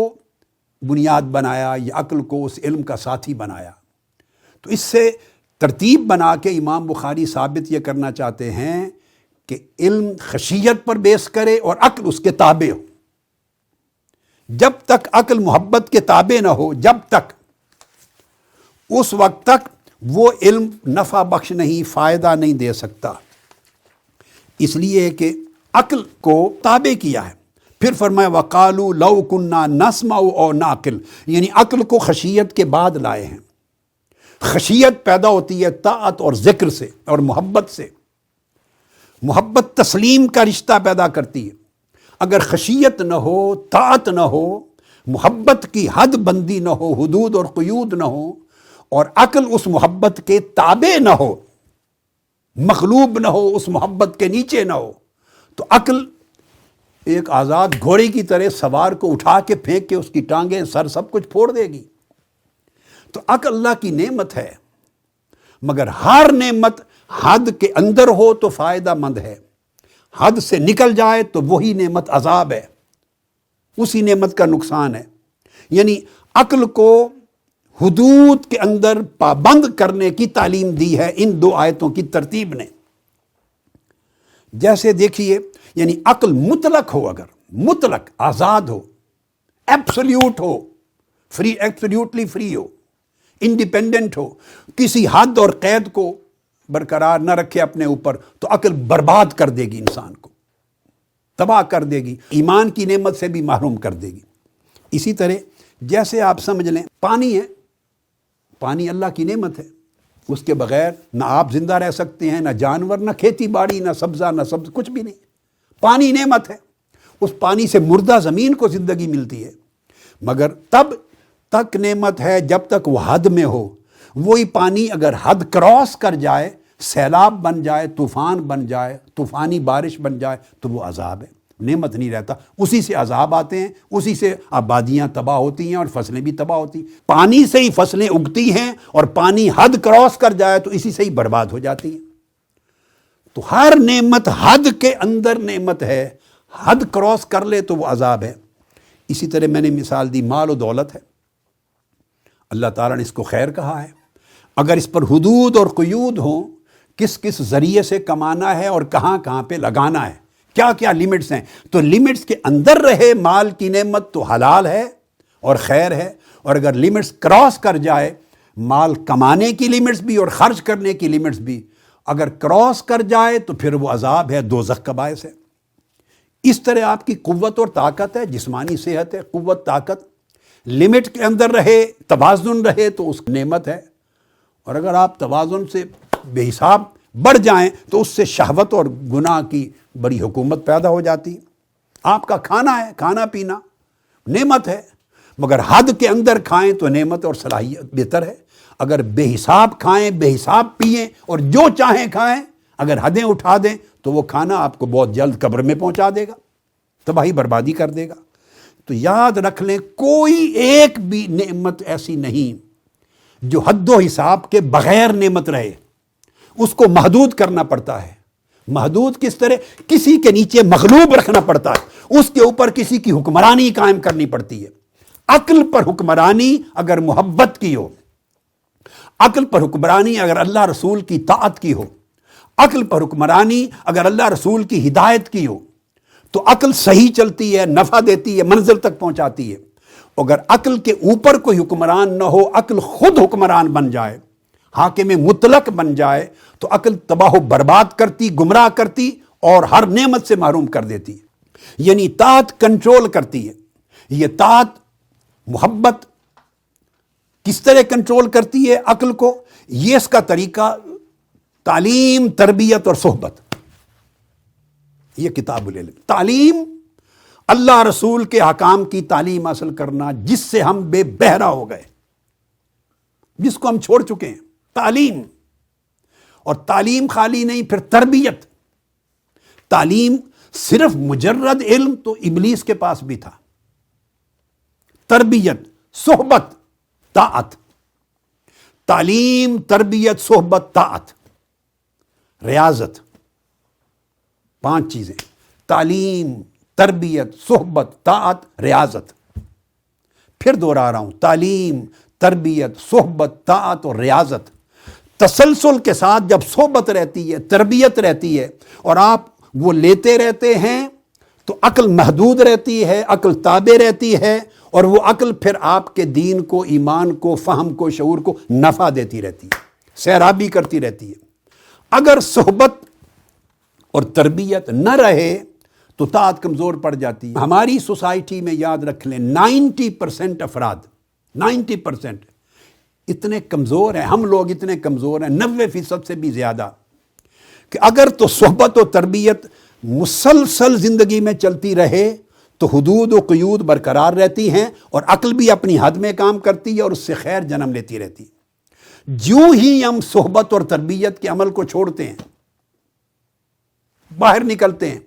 بنیاد بنایا یا عقل کو اس علم کا ساتھی بنایا۔ تو اس سے ترتیب بنا کے امام بخاری ثابت یہ کرنا چاہتے ہیں کہ علم خشیت پر بیس کرے اور عقل اس کے تابع ہو۔ جب تک عقل محبت کے تابع نہ ہو، جب تک، اس وقت تک وہ علم نفع بخش نہیں، فائدہ نہیں دے سکتا، اس لیے کہ عقل کو تابع کیا ہے۔ پھر فرمایا وَقَالُوا لَوْ كُنَّا نَسْمَعُ أَوْ نَعْقِلُ، یعنی عقل کو خشیت کے بعد لائے ہیں۔ خشیت پیدا ہوتی ہے طاعت اور ذکر سے اور محبت سے۔ محبت تسلیم کا رشتہ پیدا کرتی ہے۔ اگر خشیت نہ ہو، طاعت نہ ہو، محبت کی حد بندی نہ ہو، حدود اور قیود نہ ہو، اور عقل اس محبت کے تابع نہ ہو، مغلوب نہ ہو، اس محبت کے نیچے نہ ہو، تو عقل ایک آزاد گھوڑے کی طرح سوار کو اٹھا کے پھینک کے اس کی ٹانگیں، سر، سب کچھ پھوڑ دے گی۔ تو عقل اللہ کی نعمت ہے، مگر ہر نعمت حد کے اندر ہو تو فائدہ مند ہے، حد سے نکل جائے تو وہی نعمت عذاب ہے، اسی نعمت کا نقصان ہے۔ یعنی عقل کو حدود کے اندر پابند کرنے کی تعلیم دی ہے ان دو آیتوں کی ترتیب نے۔ جیسے دیکھیے، یعنی عقل مطلق ہو، اگر مطلق آزاد ہو، ایبسلیوٹ ہو، فری، ایبسلیوٹلی فری ہو، انڈیپینڈنٹ ہو، کسی حد اور قید کو برقرار نہ رکھے اپنے اوپر، تو عقل برباد کر دے گی، انسان کو تباہ کر دے گی، ایمان کی نعمت سے بھی محروم کر دے گی۔ اسی طرح جیسے آپ سمجھ لیں پانی ہے، پانی اللہ کی نعمت ہے، اس کے بغیر نہ آپ زندہ رہ سکتے ہیں، نہ جانور، نہ کھیتی باڑی، نہ سبزہ، نہ سبز، کچھ بھی نہیں۔ پانی نعمت ہے، اس پانی سے مردہ زمین کو زندگی ملتی ہے، مگر تب تک نعمت ہے جب تک وہ حد میں ہو۔ وہی پانی اگر حد کراس کر جائے، سیلاب بن جائے، طوفان بن جائے، طوفانی بارش بن جائے، تو وہ عذاب ہے، نعمت نہیں رہتا، اسی سے عذاب آتے ہیں، اسی سے آبادیاں تباہ ہوتی ہیں اور فصلیں بھی تباہ ہوتی ہیں۔ پانی سے ہی فصلیں اگتی ہیں، اور پانی حد کراس کر جائے تو اسی سے ہی برباد ہو جاتی ہیں۔ تو ہر نعمت حد کے اندر نعمت ہے، حد کراس کر لے تو وہ عذاب ہے۔ اسی طرح میں نے مثال دی مال و دولت ہے، اللہ تعالیٰ نے اس کو خیر کہا ہے، اگر اس پر حدود اور قیود ہوں، کس کس ذریعے سے کمانا ہے اور کہاں کہاں پہ لگانا ہے، کیا کیا لیمٹس ہیں، تو لیمٹس کے اندر رہے مال کی نعمت تو حلال ہے اور خیر ہے، اور اگر لیمٹس کراس کر جائے، مال کمانے کی لیمٹس بھی اور خرچ کرنے کی لیمٹس بھی اگر کراس کر جائے تو پھر وہ عذاب ہے، دوزخ کا باعث ہے۔ اس طرح آپ کی قوت اور طاقت ہے، جسمانی صحت ہے، قوت، طاقت، لمٹ کے اندر رہے، توازن رہے تو اس کی نعمت ہے، اور اگر آپ توازن سے بے حساب بڑھ جائیں تو اس سے شہوت اور گناہ کی بڑی حکومت پیدا ہو جاتی۔ آپ کا کھانا ہے، کھانا پینا نعمت ہے، مگر حد کے اندر کھائیں تو نعمت اور صلاحیت بہتر ہے۔ اگر بے حساب کھائیں، بے حساب پئیں اور جو چاہیں کھائیں، اگر حدیں اٹھا دیں تو وہ کھانا آپ کو بہت جلد قبر میں پہنچا دے گا، تباہی بربادی کر دے گا۔ تو یاد رکھ لیں، کوئی ایک بھی نعمت ایسی نہیں جو حد و حساب کے بغیر نعمت رہے، اس کو محدود کرنا پڑتا ہے۔ محدود کس طرح؟ کسی کے نیچے مغلوب رکھنا پڑتا ہے، اس کے اوپر کسی کی حکمرانی قائم کرنی پڑتی ہے۔ عقل پر حکمرانی اگر محبت کی ہو، عقل پر حکمرانی اگر اللہ رسول کی طاعت کی ہو، عقل پر حکمرانی اگر اللہ رسول کی ہدایت کی ہو، تو عقل صحیح چلتی ہے، نفع دیتی ہے، منزل تک پہنچاتی ہے۔ اگر عقل کے اوپر کوئی حکمران نہ ہو، عقل خود حکمران بن جائے، حاکم مطلق بن جائے، تو عقل تباہ و برباد کرتی، گمراہ کرتی اور ہر نعمت سے محروم کر دیتی ہے۔ یعنی طاعت کنٹرول کرتی ہے۔ یہ طاعت، محبت کس طرح کنٹرول کرتی ہے عقل کو؟ یہ اس کا طریقہ تعلیم، تربیت اور صحبت۔ یہ کتاب العلم، تعلیم، اللہ رسول کے احکام کی تعلیم حاصل کرنا، جس سے ہم بے بہرا ہو گئے۔ جس کو ہم چھوڑ چکے ہیں، تعلیم. اور تعلیم خالی نہیں، پھر تربیت. تعلیم صرف مجرد علم تو ابلیس کے پاس بھی تھا. تربیت، صحبت، طاعت. تعلیم، تربیت، صحبت، طاعت، ریاضت. 5 چیزیں: تعلیم، تربیت، صحبت، طاعت، ریاضت. پھر دوہرا رہا ہوں، تعلیم، تربیت، صحبت، طاعت اور ریاضت. تسلسل کے ساتھ جب صحبت رہتی ہے، تربیت رہتی ہے اور آپ وہ لیتے رہتے ہیں تو عقل محدود رہتی ہے، عقل تابع رہتی ہے، اور وہ عقل پھر آپ کے دین کو، ایمان کو، فہم کو، شعور کو نفع دیتی رہتی ہے، سیرابی کرتی رہتی ہے. اگر صحبت اور تربیت نہ رہے تو طاعت کمزور پڑ جاتی ہے. ہماری سوسائٹی میں یاد رکھ لیں 90% افراد، 90% اتنے کمزور ہیں، ہم لوگ اتنے کمزور ہیں، 90% سے بھی زیادہ، کہ اگر تو صحبت و تربیت مسلسل زندگی میں چلتی رہے تو حدود و قیود برقرار رہتی ہیں اور عقل بھی اپنی حد میں کام کرتی ہے اور اس سے خیر جنم لیتی رہتی. جو ہی ہم صحبت اور تربیت کے عمل کو چھوڑتے ہیں، باہر نکلتے ہیں،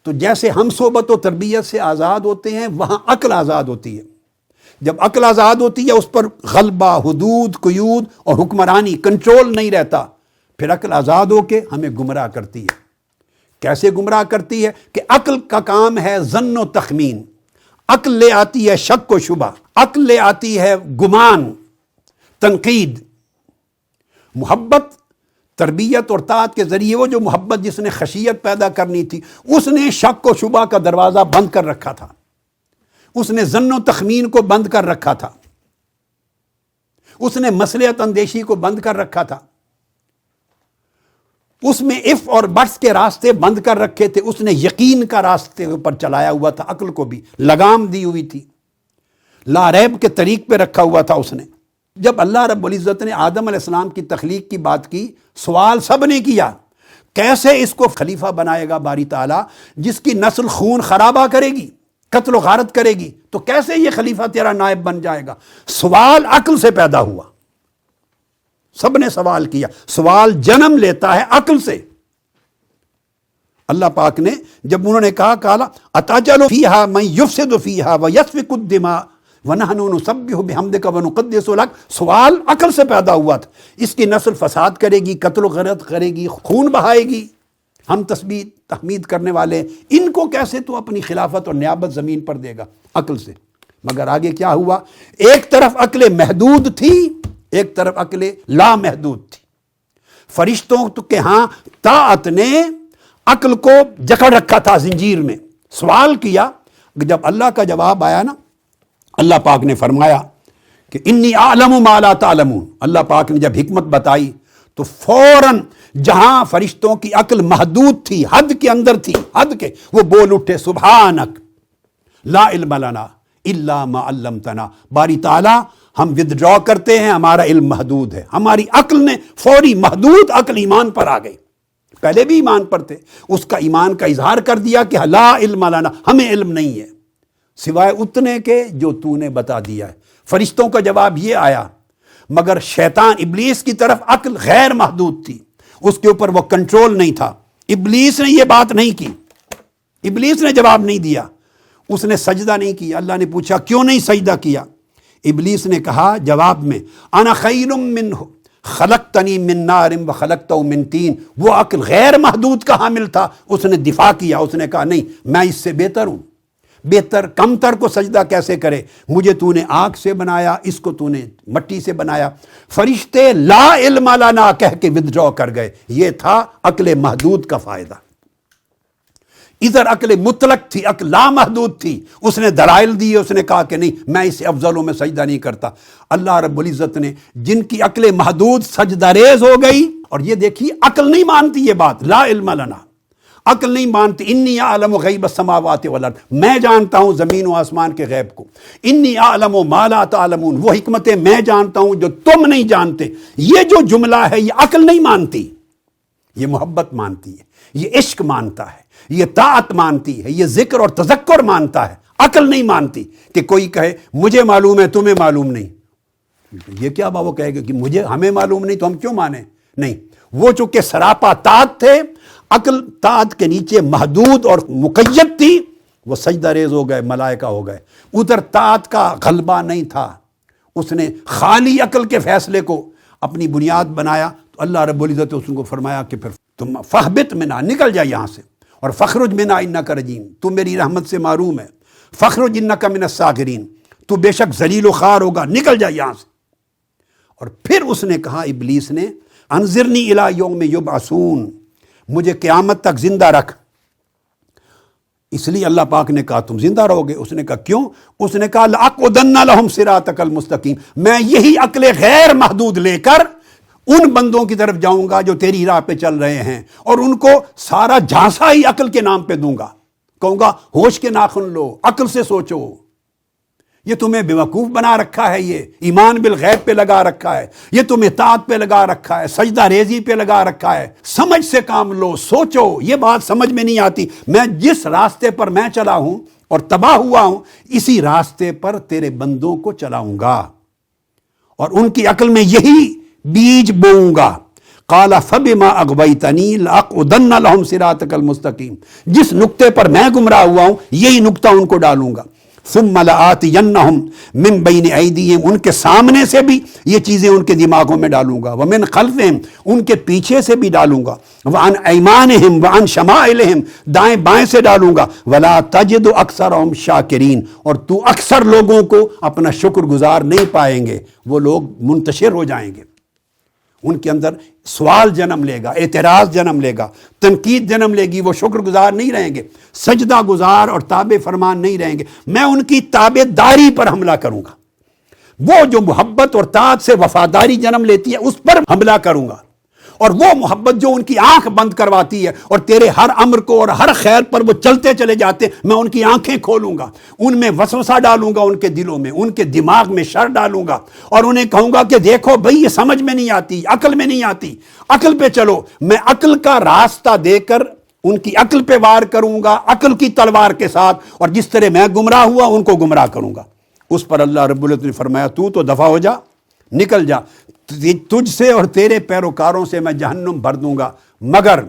تو جیسے ہم صحبت و تربیت سے آزاد ہوتے ہیں، وہاں عقل آزاد ہوتی ہے. جب عقل آزاد ہوتی ہے، اس پر غلبہ، حدود، قیود اور حکمرانی، کنٹرول نہیں رہتا، پھر عقل آزاد ہو کے ہمیں گمراہ کرتی ہے. کیسے گمراہ کرتی ہے؟ کہ عقل کا کام ہے ظن و تخمین، عقل لے آتی ہے شک و شبہ، عقل لے آتی ہے گمان، تنقید. محبت، تربیت اور طاعت کے ذریعے وہ جو محبت جس نے خشیت پیدا کرنی تھی، اس نے شک و شبہ کا دروازہ بند کر رکھا تھا، اس نے ظن و تخمین کو بند کر رکھا تھا، اس نے مصلحت اندیشی کو بند کر رکھا تھا، اس میں اف اور بٹس کے راستے بند کر رکھے تھے، اس نے یقین کا راستے پر چلایا ہوا تھا، عقل کو بھی لگام دی ہوئی تھی، لا ریب کے طریق پہ رکھا ہوا تھا اس نے. جب اللہ رب العزت نے آدم علیہ السلام کی تخلیق کی بات کی، سوال سب نے کیا، کیسے اس کو خلیفہ بنائے گا باری تعالیٰ، جس کی نسل خون خرابہ کرے گی، قتل و غارت کرے گی، تو کیسے یہ خلیفہ تیرا نائب بن جائے گا؟ سوال عقل سے پیدا ہوا. سب نے سوال کیا. سوال جنم لیتا ہے عقل سے. اللہ پاک نے جب انہوں نے کہا کالا اتجعل فیہا من یفسد فیہا ویسفک الدماء ونحن نسبح بحمدک ونقدس لک، سوال عقل سے پیدا ہوا تھا. اس کی نسل فساد کرے گی، قتل و غارت کرے گی، خون بہائے گی، ہم تسبیح تحمید کرنے والے، ان کو کیسے تو اپنی خلافت اور نیابت زمین پر دے گا؟ عقل سے. مگر آگے کیا ہوا؟ ایک طرف عقل محدود تھی، ایک طرف عقل لامحدود تھی. فرشتوں کے ہاں طاعت نے عقل کو جکڑ رکھا تھا زنجیر میں. سوال کیا، جب اللہ کا جواب آیا نا، اللہ پاک نے فرمایا کہ انی اعلم ما لا تعلمون. اللہ پاک نے جب حکمت بتائی تو فوراً جہاں فرشتوں کی عقل محدود تھی، حد کے اندر تھی، حد کے، وہ بول اٹھے سبحانک لا علم لنا الا ما علمتنا. باری تعالیٰ ہم ودڈرا کرتے ہیں، ہمارا علم محدود ہے. ہماری عقل نے فوری محدود عقل ایمان پر آ گئی. پہلے بھی ایمان پر تھے، اس کا ایمان کا اظہار کر دیا کہ لا علم لنا، ہمیں علم نہیں ہے سوائے اتنے کے جو تو نے بتا دیا ہے. فرشتوں کا جواب یہ آیا. مگر شیطان ابلیس کی طرف عقل غیر محدود تھی، اس کے اوپر وہ کنٹرول نہیں تھا. ابلیس نے یہ بات نہیں کی، ابلیس نے جواب نہیں دیا، اس نے سجدہ نہیں کیا. اللہ نے پوچھا کیوں نہیں سجدہ کیا؟ ابلیس نے کہا جواب میں انا خیر منہ خلقتنی من نار وخلقتہ من طین. وہ عقل غیر محدود کا حامل تھا، اس نے دفاع کیا، اس نے کہا نہیں میں اس سے بہتر ہوں. بہتر کم تر کو سجدہ کیسے کرے؟ مجھے تو نے آگ سے بنایا، اس کو تو نے مٹی سے بنایا. فرشتے لا علم لنا کہہ کے ودڈرا کر گئے. یہ تھا عقل محدود کا فائدہ. ادھر عقل مطلق تھی، عقل لامحدود تھی، اس نے دلائل دیے، اس نے کہا کہ نہیں میں اسے افضلوں میں سجدہ نہیں کرتا. اللہ رب العزت نے جن کی عقل محدود سجدہ ریز ہو گئی، اور یہ دیکھیے عقل نہیں مانتی یہ بات، لا علم لنا، عقل نہیں مانتی. انی اعلم غیب السماوات والارض، میں جانتا ہوں زمین و آسمان کے غیب کو. انی اعلم ما لا تعلمون، وہ حکمتیں میں جانتا ہوں جو تم نہیں جانتے. یہ جو جملہ ہے یہ عقل نہیں مانتی، یہ محبت مانتی ہے، یہ عشق مانتا ہے، یہ طاعت مانتی ہے، یہ ذکر اور تذکر مانتا ہے. عقل نہیں مانتی کہ کوئی کہے مجھے معلوم ہے تمہیں معلوم نہیں. یہ کیا وہ کہے گا کہ ہمیں معلوم نہیں تو ہم کیوں مانیں؟ نہیں، وہ چونکہ سراپا طاعت تھے، عقل طاعت کے نیچے محدود اور مقید تھی، وہ سجدہ ریز ہو گئے، ملائکہ ہو گئے۔ ادھر طاعت کا غلبہ نہیں تھا، اس نے خالی عقل کے فیصلے کو اپنی بنیاد بنایا، تو اللہ رب العزت اس کو فرمایا کہ پھر تم فاہبط منا، نکل جا یہاں سے، اور فخرج منا انک رجیم، تو میری رحمت سے محروم ہے، فخرج انک من الصاغرین، تو بے شک ذلیل و خوار ہوگا، نکل جا یہاں سے۔ اور پھر اس نے کہا ابلیس نے انظرنی الی یوم یبعثون، مجھے قیامت تک زندہ رکھ۔ اس لیے اللہ پاک نے کہا تم زندہ رہو گے؟ اس نے کہا کیوں؟ اس نے کہا لأقعدن لهم صراطک المستقیم، میں یہی عقل غیر محدود لے کر ان بندوں کی طرف جاؤں گا جو تیری راہ پہ چل رہے ہیں، اور ان کو سارا جھانسا ہی عقل کے نام پہ دوں گا، کہوں گا ہوش کے ناخن لو، عقل سے سوچو، یہ تمہیں بیوقوف بنا رکھا ہے، یہ ایمان بالغیب پہ لگا رکھا ہے، یہ تمہیں اطاعت پہ لگا رکھا ہے، سجدہ ریزی پہ لگا رکھا ہے، سمجھ سے کام لو، سوچو۔ یہ بات سمجھ میں نہیں آتی، میں جس راستے پر میں چلا ہوں اور تباہ ہوا ہوں، اسی راستے پر تیرے بندوں کو چلاؤں گا، اور ان کی عقل میں یہی بیج بوؤں گا۔ قال فبما اغویتنی لاقعدن لهم صراطک المستقیم، جس نقطے پر میں گمراہ ہوا ہوں یہی نقطہ ان کو ڈالوں گا۔ ثم لآتینہم من بین ایدیہم، ان کے سامنے سے بھی یہ چیزیں ان کے دماغوں میں ڈالوں گا، ومن خلفہم، ان کے پیچھے سے بھی ڈالوں گا، وعن ایمانہم وعن شمائلہم، دائیں بائیں سے ڈالوں گا، ولا تجد اکثرہم شاکرین، اور تو اکثر لوگوں کو اپنا شکر گزار نہیں پائیں گے، وہ لوگ منتشر ہو جائیں گے، ان کے اندر سوال جنم لے گا، اعتراض جنم لے گا، تنقید جنم لے گی، وہ شکر گزار نہیں رہیں گے، سجدہ گزار اور تابع فرمان نہیں رہیں گے، میں ان کی تابع داری پر حملہ کروں گا، وہ جو محبت اور طاعت سے وفاداری جنم لیتی ہے اس پر حملہ کروں گا، اور وہ محبت جو ان کی آنکھ بند کرواتی ہے اور تیرے ہر امر کو اور ہر خیر پر وہ چلتے چلے جاتے، میں ان کی آنکھیں کھولوں گا، ان میں وسوسہ ڈالوں گا، ان کے دلوں میں، ان کے دماغ میں شر ڈالوں گا، اور انہیں کہوں گا کہ دیکھو بھئی یہ سمجھ میں نہیں آتی، عقل میں نہیں آتی، عقل پہ چلو۔ میں عقل کا راستہ دے کر ان کی عقل پہ وار کروں گا، عقل کی تلوار کے ساتھ، اور جس طرح میں گمراہ ہوا ان کو گمراہ کروں گا۔ اس پر اللہ رب العزت نے فرمایا تو دفع ہو جا، نکل جا، تجھ سے اور تیرے پیروکاروں سے میں جہنم بھر دوں گا، مگر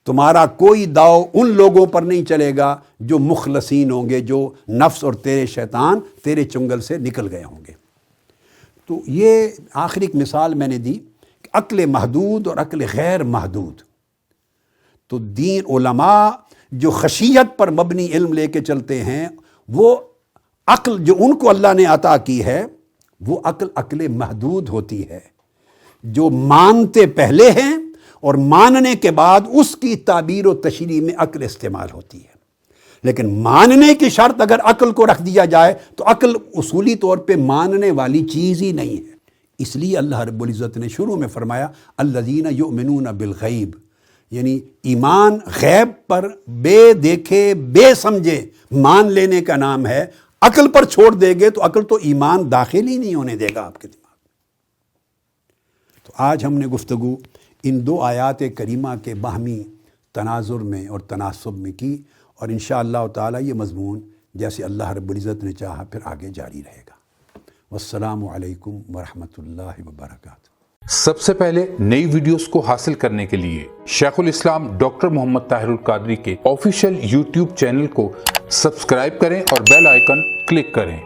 تمہارا کوئی داؤ ان لوگوں پر نہیں چلے گا جو مخلصین ہوں گے، جو نفس اور تیرے شیطان تیرے چنگل سے نکل گئے ہوں گے۔ تو یہ آخری ایک مثال میں نے دی کہ عقل محدود اور عقل غیر محدود۔ تو دین علماء جو خشیت پر مبنی علم لے کے چلتے ہیں، وہ عقل جو ان کو اللہ نے عطا کی ہے وہ عقل محدود ہوتی ہے، جو مانتے پہلے ہیں اور ماننے کے بعد اس کی تعبیر و تشریح میں عقل استعمال ہوتی ہے۔ لیکن ماننے کی شرط اگر عقل کو رکھ دیا جائے تو عقل اصولی طور پہ ماننے والی چیز ہی نہیں ہے۔ اس لیے اللہ رب العزت نے شروع میں فرمایا الذین یؤمنون بالغیب، یعنی ایمان غیب پر بے دیکھے بے سمجھے مان لینے کا نام ہے۔ عقل پر چھوڑ دے گے تو عقل تو ایمان داخل ہی نہیں ہونے دے گا آپ کے دماغ۔ تو آج ہم نے گفتگو ان دو آیات کریمہ کے باہمی تناظر میں اور تناسب میں کی، اور انشاءاللہ تعالی یہ مضمون جیسے اللہ رب العزت نے چاہا پھر آگے جاری رہے گا۔ والسلام علیکم ورحمۃ اللہ وبرکاتہ۔ سب سے پہلے نئی ویڈیوز کو حاصل کرنے کے لیے شیخ الاسلام ڈاکٹر محمد طاہر القادری کے آفیشیل یوٹیوب چینل کو سبسکرائب کریں اور بیل آئیکن کلک کریں۔